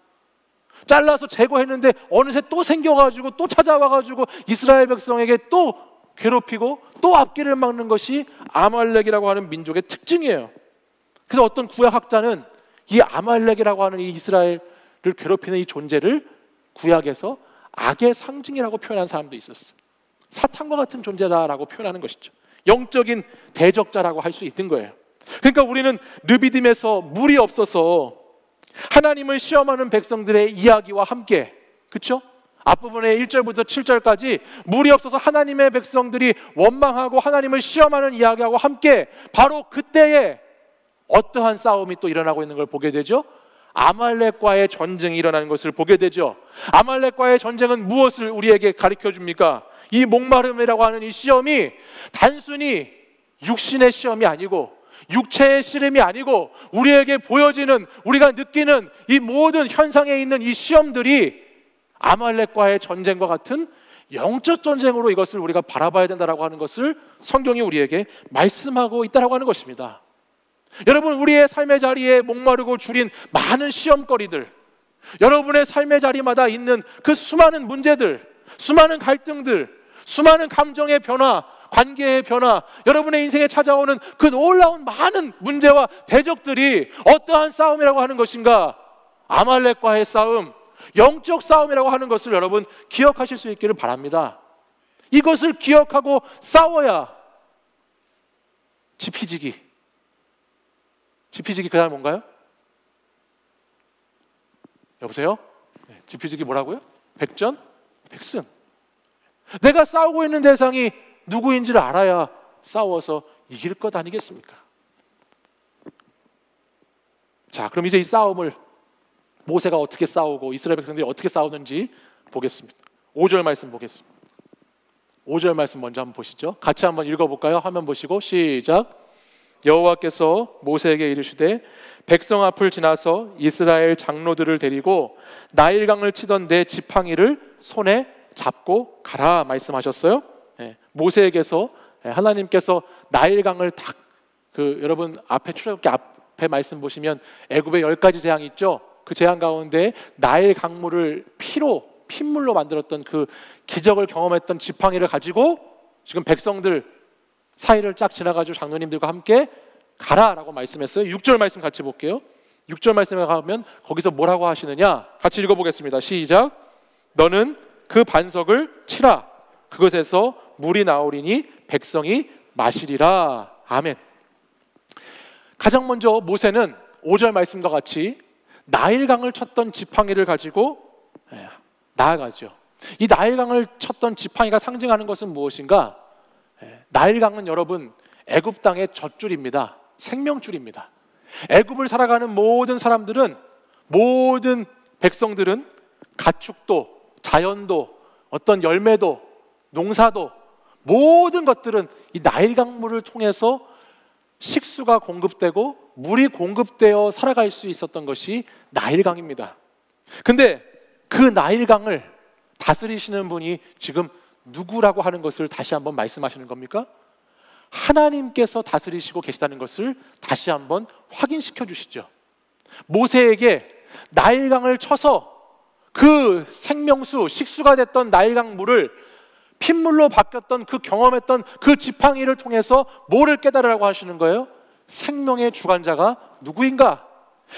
잘라서 제거했는데 어느새 또 생겨가지고 또 찾아와가지고 이스라엘 백성에게 또 괴롭히고 또 앞길을 막는 것이 아말렉이라고 하는 민족의 특징이에요. 그래서 어떤 구약학자는 이 아말렉이라고 하는 이 이스라엘을 괴롭히는 이 존재를 구약에서 악의 상징이라고 표현한 사람도 있었어요. 사탄과 같은 존재다라고 표현하는 것이죠. 영적인 대적자라고 할 수 있는 거예요. 그러니까 우리는 르비딤에서 물이 없어서 하나님을 시험하는 백성들의 이야기와 함께, 그렇죠? 앞부분에 1절부터 7절까지 물이 없어서 하나님의 백성들이 원망하고 하나님을 시험하는 이야기하고 함께 바로 그때에 어떠한 싸움이 또 일어나고 있는 걸 보게 되죠? 아말렉과의 전쟁이 일어나는 것을 보게 되죠. 아말렉과의 전쟁은 무엇을 우리에게 가르쳐 줍니까? 이 목마름이라고 하는 이 시험이 단순히 육신의 시험이 아니고 육체의 시름이 아니고 우리에게 보여지는, 우리가 느끼는 이 모든 현상에 있는 이 시험들이 아말렉과의 전쟁과 같은 영적 전쟁으로 이것을 우리가 바라봐야 된다라고 하는 것을 성경이 우리에게 말씀하고 있다라고 하는 것입니다. 여러분, 우리의 삶의 자리에 목마르고 줄인 많은 시험거리들, 여러분의 삶의 자리마다 있는 그 수많은 문제들, 수많은 갈등들, 수많은 감정의 변화, 관계의 변화, 여러분의 인생에 찾아오는 그 놀라운 많은 문제와 대적들이 어떠한 싸움이라고 하는 것인가? 아말렉과의 싸움, 영적 싸움이라고 하는 것을 여러분 기억하실 수 있기를 바랍니다. 이것을 기억하고 싸워야 지피지기 그 다음 뭔가요? 여보세요? 지피지기 뭐라고요? 백전, 백승. 내가 싸우고 있는 대상이 누구인지를 알아야 싸워서 이길 것 아니겠습니까? 자, 그럼 이제 이 싸움을 모세가 어떻게 싸우고 이스라엘 백성들이 어떻게 싸우는지 보겠습니다. 5절 말씀 보겠습니다. 5절 말씀 먼저 한번 보시죠. 같이 한번 읽어볼까요? 화면 보시고 시작. 여호와께서 모세에게 이르시되 백성 앞을 지나서 이스라엘 장로들을 데리고 나일강을 치던 내 지팡이를 손에 잡고 가라 말씀하셨어요. 모세에게서 하나님께서 나일강을 딱 여러분 앞에 출애굽기 앞에 말씀 보시면 애굽의 10가지 재앙이 있죠. 그 재앙 가운데 나일 강물을 핏물로 만들었던 그 기적을 경험했던 지팡이를 가지고 지금 백성들 사이를 쫙 지나가지고 장로님들과 함께 가라라고 말씀했어요. 6절 말씀 같이 볼게요. 6절 말씀에 가면 거기서 뭐라고 하시느냐? 같이 읽어보겠습니다. 시작. 너는 그 반석을 치라. 그것에서 물이 나오리니 백성이 마시리라. 아멘. 가장 먼저 모세는 5절 말씀과 같이 나일강을 쳤던 지팡이를 가지고 나아가죠. 이 나일강을 쳤던 지팡이가 상징하는 것은 무엇인가? 나일강은 여러분 애굽 땅의 젖줄입니다. 생명줄입니다. 애굽을 살아가는 모든 사람들은, 모든 백성들은 가축도, 자연도, 어떤 열매도, 농사도, 모든 것들은 이 나일강물을 통해서 식수가 공급되고 물이 공급되어 살아갈 수 있었던 것이 나일강입니다. 근데 그 나일강을 다스리시는 분이 지금 누구라고 하는 것을 다시 한번 말씀하시는 겁니까? 하나님께서 다스리시고 계시다는 것을 다시 한번 확인시켜 주시죠. 모세에게 나일강을 쳐서 그 생명수, 식수가 됐던 나일강 물을 핏물로 바뀌었던 그 경험했던 그 지팡이를 통해서 뭐를 깨달으라고 하시는 거예요? 생명의 주관자가 누구인가?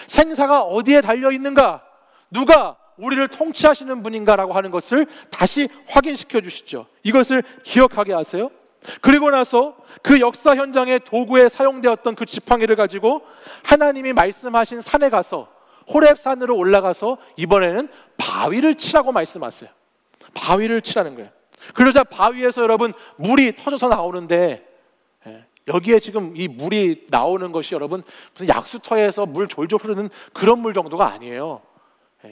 생사가 어디에 달려있는가? 누가 우리를 통치하시는 분인가라고 하는 것을 다시 확인시켜 주시죠. 이것을 기억하게 하세요. 그리고 나서 그 역사 현장의 도구에 사용되었던 그 지팡이를 가지고 하나님이 말씀하신 산에 가서, 호렙산으로 올라가서 이번에는 바위를 치라고 말씀하세요. 바위를 치라는 거예요. 그러자 바위에서 여러분 물이 터져서 나오는데, 여기에 지금 이 물이 나오는 것이 여러분 무슨 약수터에서 물 졸졸 흐르는 그런 물 정도가 아니에요.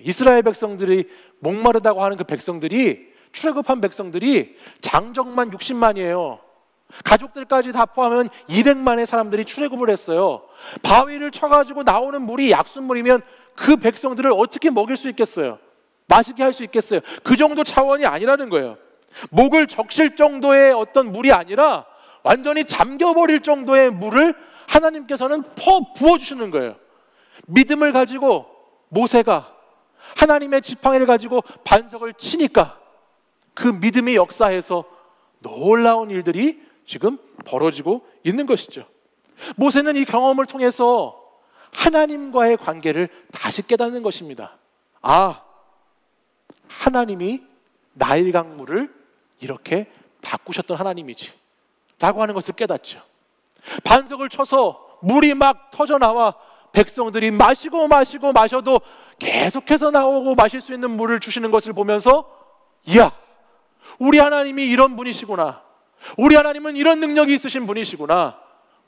이스라엘 백성들이 목마르다고 하는 그 백성들이, 출애굽한 백성들이 장정만 60만이에요. 가족들까지 다 포함하면 200만의 사람들이 출애굽을 했어요. 바위를 쳐가지고 나오는 물이 약수물이면 그 백성들을 어떻게 먹일 수 있겠어요? 마시게 할 수 있겠어요? 그 정도 차원이 아니라는 거예요. 목을 적실 정도의 어떤 물이 아니라 완전히 잠겨버릴 정도의 물을 하나님께서는 부어주시는 거예요. 믿음을 가지고 모세가 하나님의 지팡이를 가지고 반석을 치니까 그 믿음의 역사에서 놀라운 일들이 지금 벌어지고 있는 것이죠. 모세는 이 경험을 통해서 하나님과의 관계를 다시 깨닫는 것입니다. 아, 하나님이 나일 강물을 이렇게 바꾸셨던 하나님이지 라고 하는 것을 깨닫죠. 반석을 쳐서 물이 막 터져나와 백성들이 마셔도 계속해서 나오고 마실 수 있는 물을 주시는 것을 보면서, 이야, 우리 하나님이 이런 분이시구나, 우리 하나님은 이런 능력이 있으신 분이시구나,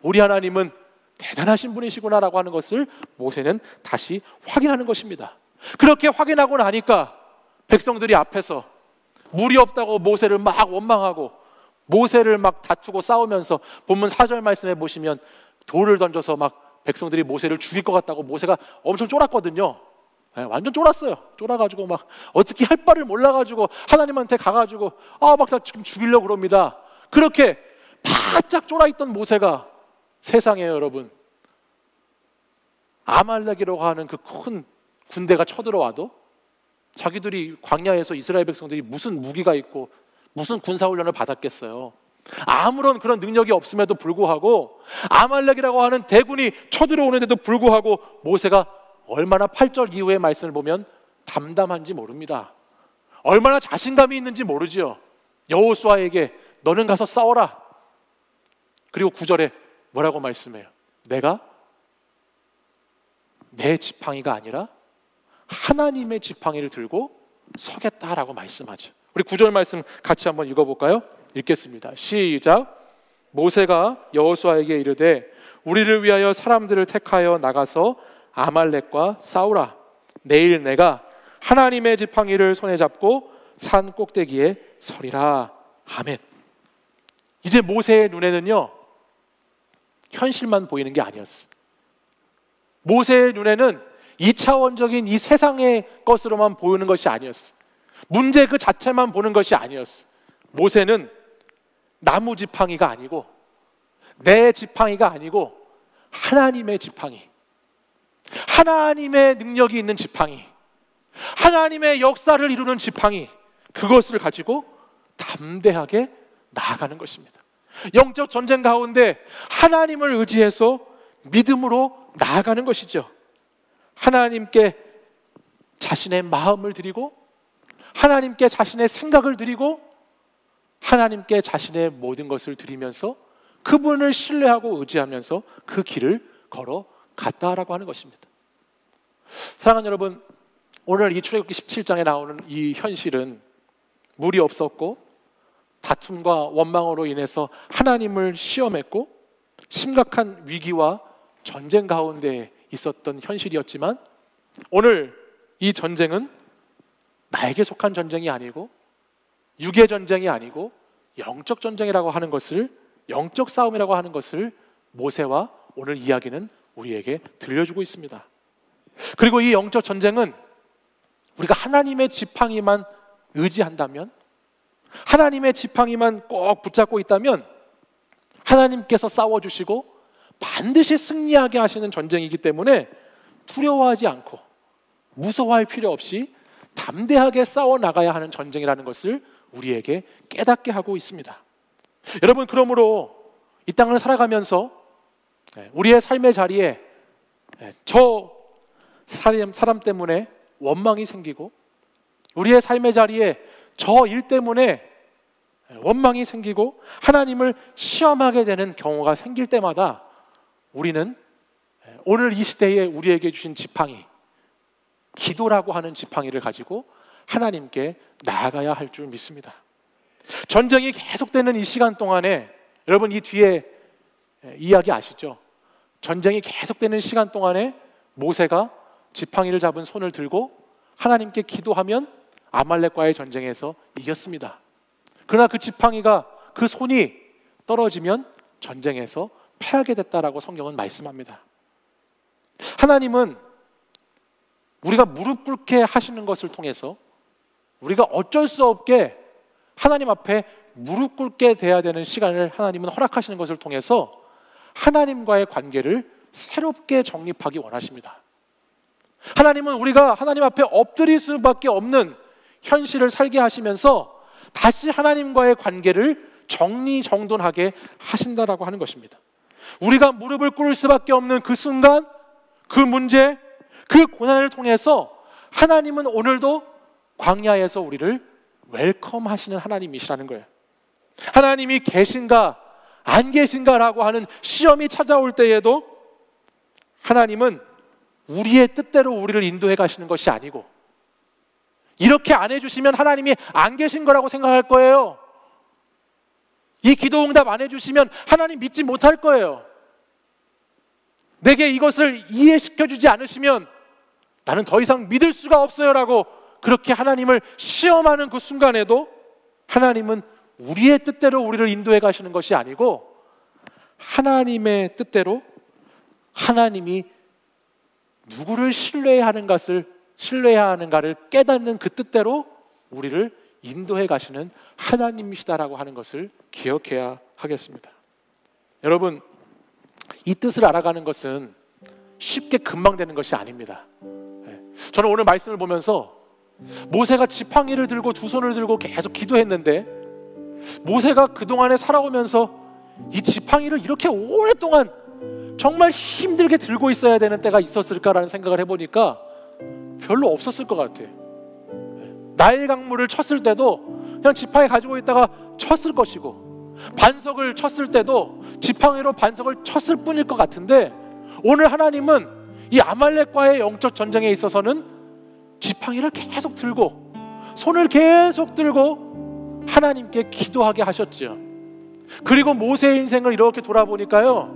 우리 하나님은 대단하신 분이시구나 라고 하는 것을 모세는 다시 확인하는 것입니다. 그렇게 확인하고 나니까 백성들이 앞에서 물이 없다고 모세를 막 원망하고 모세를 막 다투고 싸우면서, 본문 4절 말씀해 보시면 돌을 던져서 막 백성들이 모세를 죽일 것 같다고 모세가 엄청 쫄았거든요. 네, 완전 쫄았어요. 쫄아가지고 막 어떻게 할 바를 몰라가지고 하나님한테 가가지고 막 지금 죽이려고 그럽니다. 그렇게 바짝 쫄아있던 모세가 세상에 여러분, 아말렉이라고 하는 그 큰 군대가 쳐들어와도 자기들이 광야에서 이스라엘 백성들이 무슨 무기가 있고 무슨 군사훈련을 받았겠어요. 아무런 그런 능력이 없음에도 불구하고 아말렉이라고 하는 대군이 쳐들어오는데도 불구하고 모세가 얼마나 8절 이후의 말씀을 보면 담담한지 모릅니다. 얼마나 자신감이 있는지 모르지요. 여호수아에게 너는 가서 싸워라. 그리고 9절에 뭐라고 말씀해요? 내가 내 지팡이가 아니라 하나님의 지팡이를 들고 서겠다라고 말씀하죠. 우리 9절 말씀 같이 한번 읽어볼까요? 읽겠습니다. 시작. 모세가 여호수아에게 이르되 우리를 위하여 사람들을 택하여 나가서 아말렉과 싸우라. 내일 내가 하나님의 지팡이를 손에 잡고 산 꼭대기에 서리라. 아멘. 이제 모세의 눈에는요, 현실만 보이는 게 아니었어요. 모세의 눈에는 2차원적인 이 세상의 것으로만 보이는 것이 아니었어요. 문제 그 자체만 보는 것이 아니었어요. 모세는 나무 지팡이가 아니고 내 지팡이가 아니고 하나님의 지팡이, 하나님의 능력이 있는 지팡이, 하나님의 역사를 이루는 지팡이, 그것을 가지고 담대하게 나아가는 것입니다. 영적 전쟁 가운데 하나님을 의지해서 믿음으로 나아가는 것이죠. 하나님께 자신의 마음을 드리고 하나님께 자신의 생각을 드리고 하나님께 자신의 모든 것을 드리면서 그분을 신뢰하고 의지하면서 그 길을 걸어갔다라고 하는 것입니다. 사랑하는 여러분, 오늘 이 출애굽기 17장에 나오는 이 현실은 물이 없었고 다툼과 원망으로 인해서 하나님을 시험했고 심각한 위기와 전쟁 가운데 있었던 현실이었지만, 오늘 이 전쟁은 나에게 속한 전쟁이 아니고 육의 전쟁이 아니고 영적 전쟁이라고 하는 것을, 영적 싸움이라고 하는 것을 모세와 오늘 이야기는 우리에게 들려주고 있습니다. 그리고 이 영적 전쟁은 우리가 하나님의 지팡이만 의지한다면, 하나님의 지팡이만 꼭 붙잡고 있다면 하나님께서 싸워주시고 반드시 승리하게 하시는 전쟁이기 때문에 두려워하지 않고 무서워할 필요 없이 담대하게 싸워나가야 하는 전쟁이라는 것을 우리에게 깨닫게 하고 있습니다. 여러분, 그러므로 이 땅을 살아가면서 우리의 삶의 자리에 저 사람 때문에 원망이 생기고 우리의 삶의 자리에 저 일 때문에 원망이 생기고 하나님을 시험하게 되는 경우가 생길 때마다 우리는 오늘 이 시대에 우리에게 주신 지팡이, 기도라고 하는 지팡이를 가지고 하나님께 나아가야 할 줄 믿습니다. 전쟁이 계속되는 이 시간 동안에, 여러분 이 뒤에 이야기 아시죠? 전쟁이 계속되는 시간 동안에 모세가 지팡이를 잡은 손을 들고 하나님께 기도하면 아말렉과의 전쟁에서 이겼습니다. 그러나 그 지팡이가, 그 손이 떨어지면 전쟁에서 패하게 됐다라고 성경은 말씀합니다. 하나님은 우리가 무릎 꿇게 하시는 것을 통해서 우리가 어쩔 수 없게 하나님 앞에 무릎 꿇게 돼야 되는 시간을 하나님은 허락하시는 것을 통해서 하나님과의 관계를 새롭게 정립하기 원하십니다. 하나님은 우리가 하나님 앞에 엎드릴 수밖에 없는 현실을 살게 하시면서 다시 하나님과의 관계를 정리정돈하게 하신다라고 하는 것입니다. 우리가 무릎을 꿇을 수밖에 없는 그 순간, 그 문제, 그 고난을 통해서 하나님은 오늘도 광야에서 우리를 웰컴하시는 하나님이시라는 거예요. 하나님이 계신가 안 계신가라고 하는 시험이 찾아올 때에도 하나님은 우리의 뜻대로 우리를 인도해 가시는 것이 아니고, 이렇게 안 해주시면 하나님이 안 계신 거라고 생각할 거예요. 이 기도 응답 안 해주시면 하나님 믿지 못할 거예요. 내게 이것을 이해시켜주지 않으시면 나는 더 이상 믿을 수가 없어요 라고 그렇게 하나님을 시험하는 그 순간에도 하나님은 우리의 뜻대로 우리를 인도해 가시는 것이 아니고 하나님의 뜻대로, 하나님이 누구를 신뢰해야 하는가를 깨닫는 그 뜻대로 우리를 인도해 가시는 하나님이시다라고 하는 것을 기억해야 하겠습니다. 여러분, 이 뜻을 알아가는 것은 쉽게 금방 되는 것이 아닙니다. 저는 오늘 말씀을 보면서 모세가 지팡이를 들고 두 손을 들고 계속 기도했는데, 모세가 그동안에 살아오면서 이 지팡이를 이렇게 오랫동안 정말 힘들게 들고 있어야 되는 때가 있었을까라는 생각을 해보니까 별로 없었을 것 같아요. 나일 강물을 쳤을 때도 그냥 지팡이 가지고 있다가 쳤을 것이고, 반석을 쳤을 때도 지팡이로 반석을 쳤을 뿐일 것 같은데, 오늘 하나님은 이 아말렉과의 영적 전쟁에 있어서는 지팡이를 계속 들고 손을 계속 들고 하나님께 기도하게 하셨죠. 그리고 모세의 인생을 이렇게 돌아보니까요,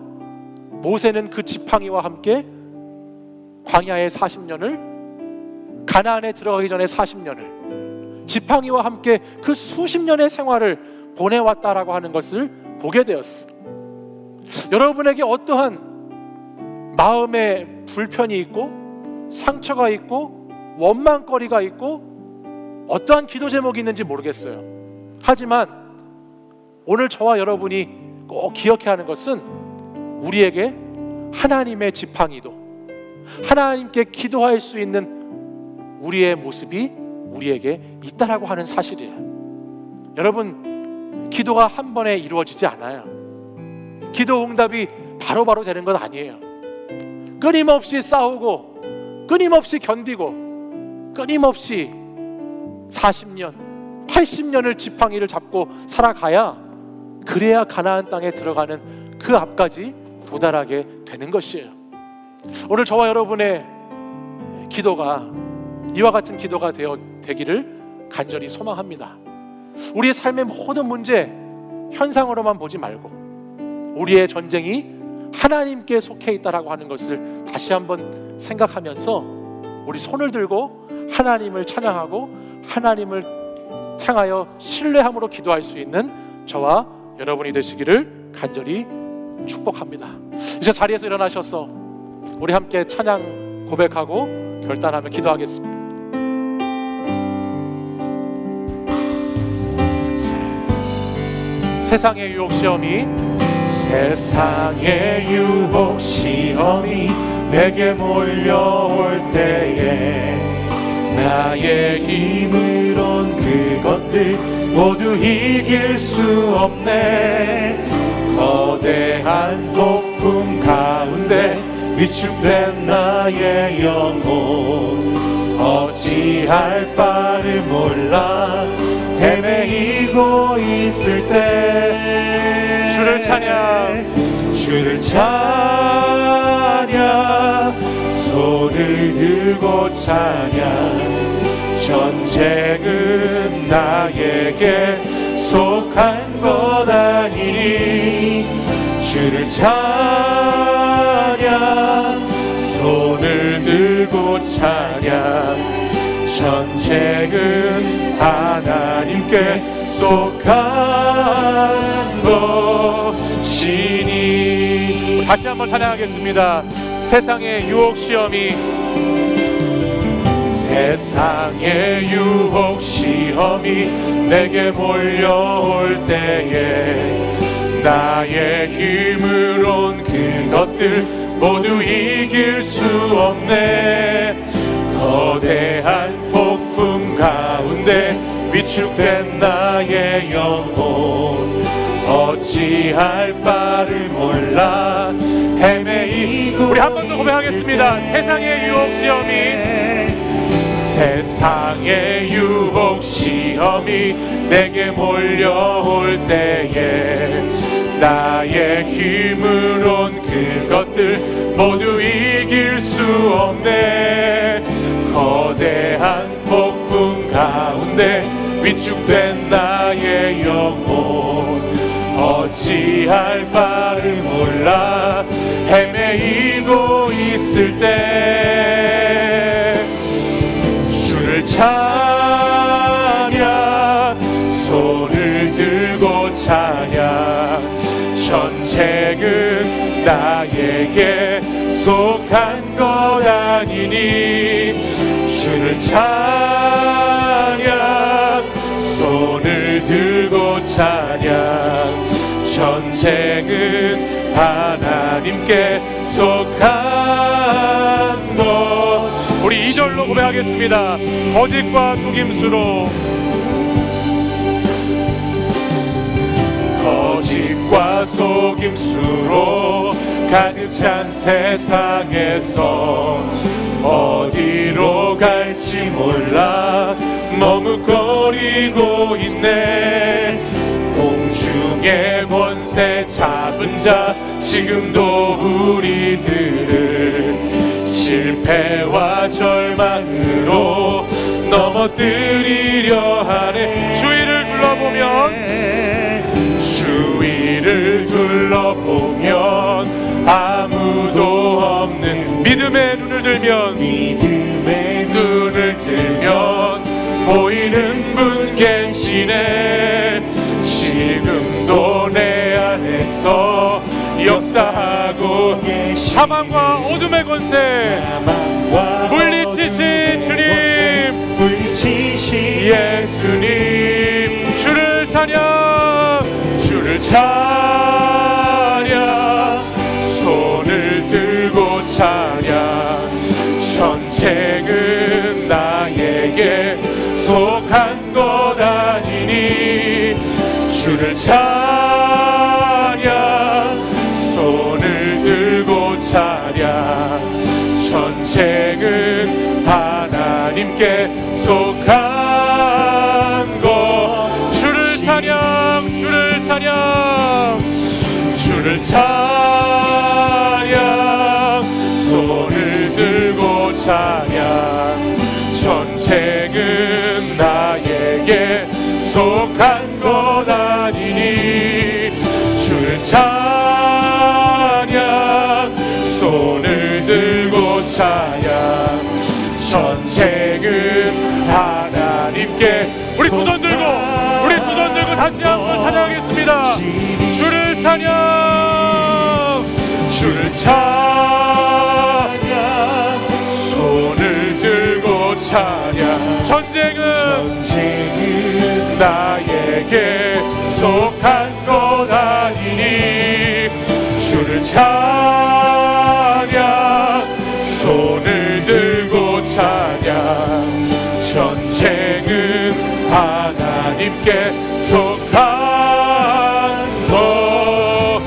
모세는 그 지팡이와 함께 광야의 40년을, 가나안에 들어가기 전에 40년을 지팡이와 함께 그 수십 년의 생활을 보내왔다라고 하는 것을 보게 되었어요. 여러분에게 어떠한 마음의 불편이 있고 상처가 있고 원망거리가 있고 어떠한 기도 제목이 있는지 모르겠어요. 하지만 오늘 저와 여러분이 꼭 기억해야 하는 것은 우리에게 하나님의 지팡이도, 하나님께 기도할 수 있는 우리의 모습이 우리에게 있다라고 하는 사실이에요. 여러분, 기도가 한 번에 이루어지지 않아요. 기도 응답이 바로바로 되는 건 아니에요. 끊임없이 싸우고 끊임없이 견디고 끊임없이 40년, 80년을 지팡이를 잡고 살아가야, 그래야 가나안 땅에 들어가는 그 앞까지 도달하게 되는 것이에요. 오늘 저와 여러분의 기도가 이와 같은 기도가 되기를 간절히 소망합니다. 우리의 삶의 모든 문제 현상으로만 보지 말고 우리의 전쟁이 하나님께 속해 있다라고 하는 것을 다시 한번 생각하면서 우리 손을 들고 하나님을 찬양하고 하나님을 향하여 신뢰함으로 기도할 수 있는 저와 여러분이 되시기를 간절히 축복합니다. 이제 자리에서 일어나셔서 우리 함께 찬양 고백하고 결단하며 기도하겠습니다. 세상의 유혹 시험이 내게 몰려올 때에 나의 힘으론 그것들 모두 이길 수 없네. 거대한 폭풍 가운데 위축된 나의 영혼 어찌할 바를 몰라 헤매이고 있을 때 주를 찬양 손을 들고 찬양 전쟁은 나에게 속한 것 아니니 주를 찬양 손을 들고 찬양 전쟁은 하나님께 속한 것이니. 다시 한번 찬양하겠습니다. 세상의 유혹 시험이 세상의 유혹 시험이 내게 몰려올 때에 나의 힘으론 그것들 모두 이길 수 없네. 거대한 폭풍 가운데 위축된 나의 영혼 어찌할 바를 몰라 헤매이고. 우리 한 번 더 고백하겠습니다. 세상의 유혹 시험이 내게 몰려올 때에 나의 힘으론 그것들 모두 이길 수 없네. 거대한 폭풍 가운데 위축된 나의 영혼 어찌할 바를 몰라 헤매이고 있을 때 주를 찬양, 손을 들고 찬양. 전쟁은 나에게 속한 것 아니니 주를 찬양, 손을 들고 찬양. 전쟁은 하나님께 속한 것. 우리 2절로 고백하겠습니다. 거짓과 속임수로, 거짓과 속임수로 가득 찬 세상에서 어디로 갈지 몰라 머뭇거리고 있네. 공중의 권세 잡은 자 지금도 우리들을 실패와 절망으로 넘어뜨리려 하네. 주위를 둘러보면 아무도 없는 믿음의 눈을 들면 보이는 분 계시네. 지금도 내 안에서 역사하고 사망과 어둠의 권세 물리치신 주님, 예수님. 주를 찬양, 손을 들고 찬양. 전쟁은 나에게 속한 것 아니니 주를 찬양, 손을 들고 찬양. 전쟁은 하나님께 속한 것. 주를 찬양, 손을 들고 찬양. 전쟁은 나에게 속한 것 아니니 주를 찬양, 손을 들고 찬양. 전쟁은 하나님께. 우리 두 손 들고 다시 한번 찬양하겠습니다. 주를 찬양, 손을 들고 찬양. 전쟁은 나에게 속한 것 아니니 주를 찬양, 손을 들고 찬양. 전쟁은 하나님께 속한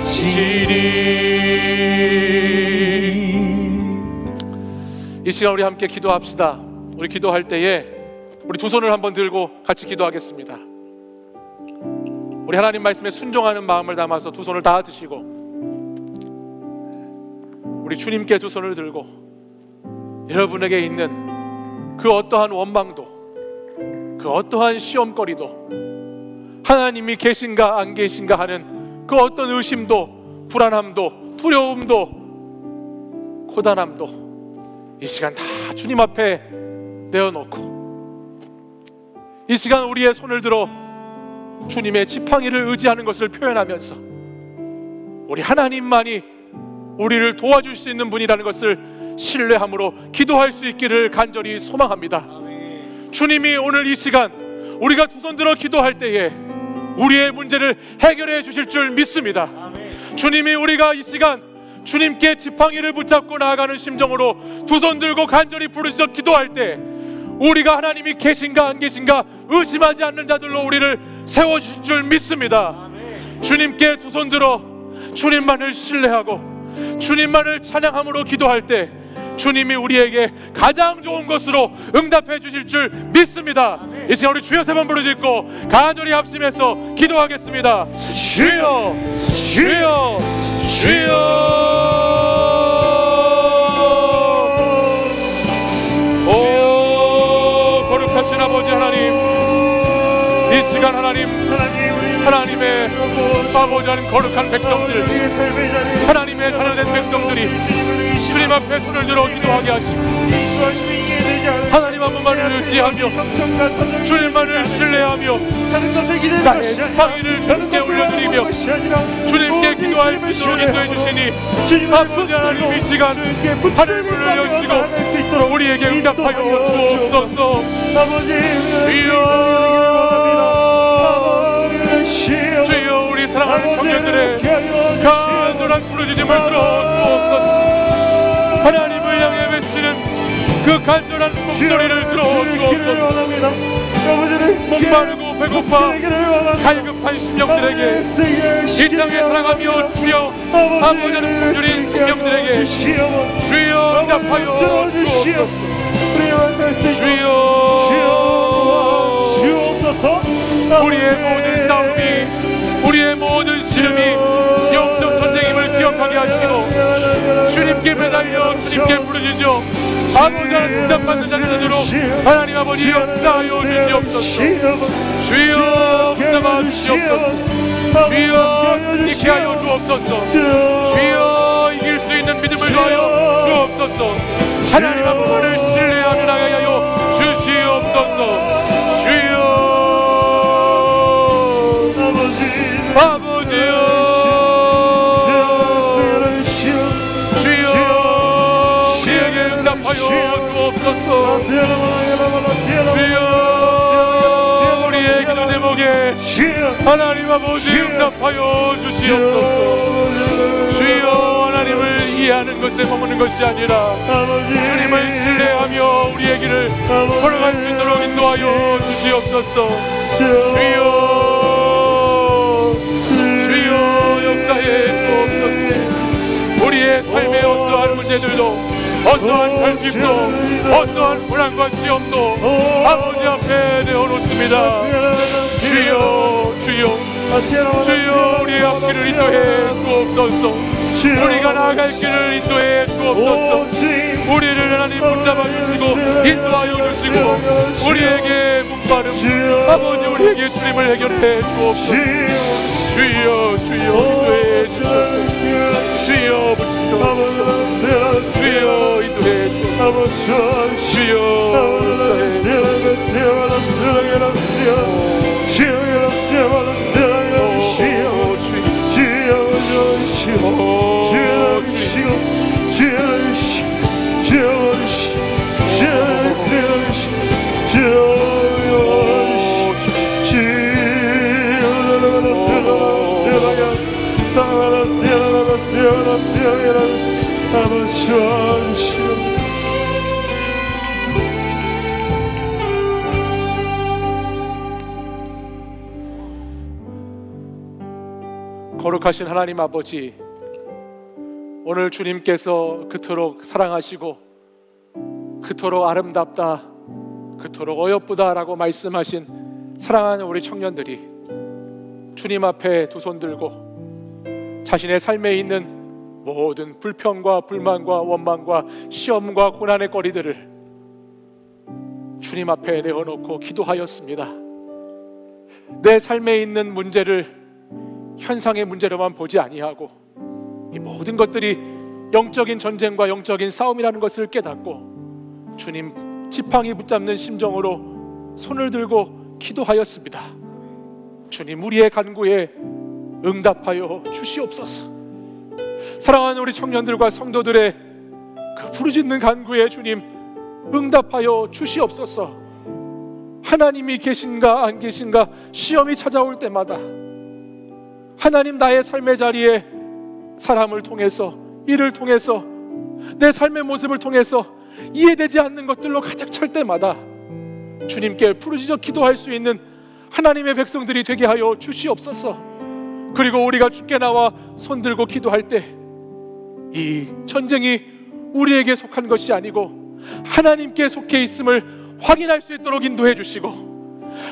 것이니. 이 시간 우리 함께 기도합시다. 우리 기도할 때에 우리 두 손을 한번 들고 같이 기도하겠습니다. 우리 하나님 말씀에 순종하는 마음을 담아서 두 손을 다 드시고 우리 주님께 두 손을 들고 여러분에게 있는 그 어떠한 원망도, 그 어떠한 시험거리도, 하나님이 계신가 안 계신가 하는 그 어떤 의심도, 불안함도, 두려움도, 고단함도 이 시간 다 주님 앞에 내어놓고 이 시간 우리의 손을 들어 주님의 지팡이를 의지하는 것을 표현하면서 우리 하나님만이 우리를 도와줄 수 있는 분이라는 것을 신뢰함으로 기도할 수 있기를 간절히 소망합니다. 주님이 오늘 이 시간 우리가 두 손 들어 기도할 때에 우리의 문제를 해결해 주실 줄 믿습니다. 주님이 우리가 이 시간 주님께 지팡이를 붙잡고 나아가는 심정으로 두 손 들고 간절히 부르짖어 기도할 때 우리가 하나님이 계신가 안 계신가 의심하지 않는 자들로 우리를 세워주실 줄 믿습니다. 주님께 두 손 들어 주님만을 신뢰하고 주님만을 찬양함으로 기도할 때 주님이 우리에게 가장 좋은 것으로 응답해 주실 줄 믿습니다. 이 시간 우리 주여 세 번 부르짖고 간절히 합심해서 기도하겠습니다. 주여 주여 주여. 오 거룩하신 아버지 하나님, 이 시간 하나님의 아버지 하는 거룩한 백성들, 하나님의 자녀된 백성들이 주님 앞에 손을 들어 기도하게 하시고 하나님 한 분만을 의지하며 주님만을 신뢰하며 나의 지팡이를 주님께 올려드리며 주님께 기도할 수 있도록 인도해 주시니 아버지 하나님 이 시간 하늘문을 여시고 우리에게 응답하여 주옵소서. 주여 우리 사랑하는 청년들의 간절한 부르짖음을 들어주옵소서. 하나님을 향해 외치는 그 간절한 목소리를 들어주옵소서. 목마르고 배고파 갈급한 심령들에게 이 땅에 살아가며 주여 아버지는 굶주린 생명들에게 주여 응답하여 주옵소서. 우리의 모든 싸움이 우리의 모든 시름이 영적 전쟁임을 기억하게 하시고 주님께 매달려 주님께 부르짖어 아버지 하나님 응답받는 자들로 하나님 아버지 역사하여 주시옵소서. 주여 응답하여 주시옵소서. 주여 승리케 하여 주옵소서. 주여 이길 수 있는 믿음을 더하여 주옵소서. 하나님 한 분만을 신뢰하며 나가게 하여 주시옵소서. 주여 아버지여 주여 우리에게 응답하여 주옵소서. 주여 우리의 기도 제목에 하나님 아버지 응답하여 주시옵소서. 주여 하나님을 이해하는 것에 머무는 것이 아니라 주님을 신뢰하며 우리의 길을 걸어갈 수 있도록 인도하여 주시옵소서. 주여 역사해 주옵소서. 우리의 삶의 어떠한 문제들도 어떠한 결핍도 어떠한 불안과 시험도 아버지 앞에 내어놓습니다. 주여 주여 우리의 앞길을 인도해 주옵소서. 우리가 나아갈 길을 인도해 주옵소서. 우리를 하나님 붙잡아 주시고 인도하여 주시고 우리에게 목마름 아버지 우리에게 주님을 해결해 주옵소서. 주여 인도해 주옵소서. 주여 붙여주옵소서. 주여 인도해 주옵소서. 주여 역사해 거룩하신 하나님 아버지, 오늘 주님께서 그토록 사랑하시고 그토록 아름답다, 그토록 어여쁘다라고 말씀하신 사랑하는 우리 청년들이 주님 앞에 두 손 들고 자신의 삶에 있는 모든 불평과 불만과 원망과 시험과 고난의 거리들을 주님 앞에 내어놓고 기도하였습니다. 내 삶에 있는 문제를 현상의 문제로만 보지 아니하고 이 모든 것들이 영적인 전쟁과 영적인 싸움이라는 것을 깨닫고 주님 지팡이 붙잡는 심정으로 손을 들고 기도하였습니다. 주님 우리의 간구에 응답하여 주시옵소서. 사랑하는 우리 청년들과 성도들의 그 부르짖는 간구에 주님 응답하여 주시옵소서. 하나님이 계신가 안 계신가 시험이 찾아올 때마다 하나님, 나의 삶의 자리에 사람을 통해서, 일을 통해서, 내 삶의 모습을 통해서 이해되지 않는 것들로 가득 찰 때마다 주님께 부르짖어 기도할 수 있는 하나님의 백성들이 되게 하여 주시옵소서. 그리고 우리가 주께 나와 손들고 기도할 때 이 전쟁이 우리에게 속한 것이 아니고 하나님께 속해 있음을 확인할 수 있도록 인도해 주시고,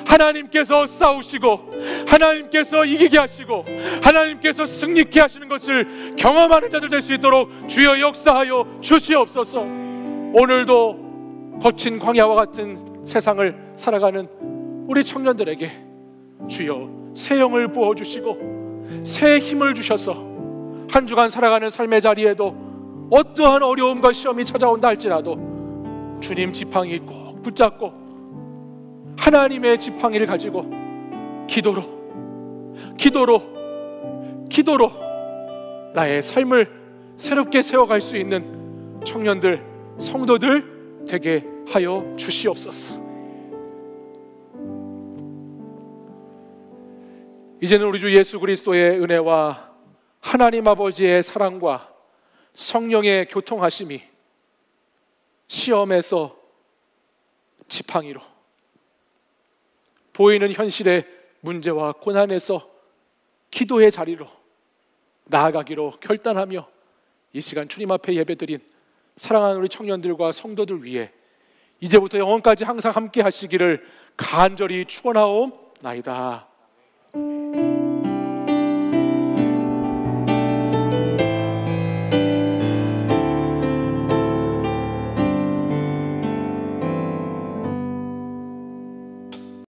하나님께서 싸우시고 하나님께서 이기게 하시고 하나님께서 승리케 하시는 것을 경험하는 자들 될 수 있도록 주여 역사하여 주시옵소서. 오늘도 거친 광야와 같은 세상을 살아가는 우리 청년들에게 주여 새 영을 부어주시고 새 힘을 주셔서 한 주간 살아가는 삶의 자리에도 어떠한 어려움과 시험이 찾아온다 할지라도 주님 지팡이 꼭 붙잡고 하나님의 지팡이를 가지고 기도로 나의 삶을 새롭게 세워갈 수 있는 청년들, 성도들 되게 하여 주시옵소서. 이제는 우리 주 예수 그리스도의 은혜와 하나님 아버지의 사랑과 성령의 교통하심이 시험에서 지팡이로, 보이는 현실의 문제와 고난에서 기도의 자리로 나아가기로 결단하며 이 시간 주님 앞에 예배드린 사랑하는 우리 청년들과 성도들 위해 이제부터 영원까지 항상 함께 하시기를 간절히 축원하옵나이다.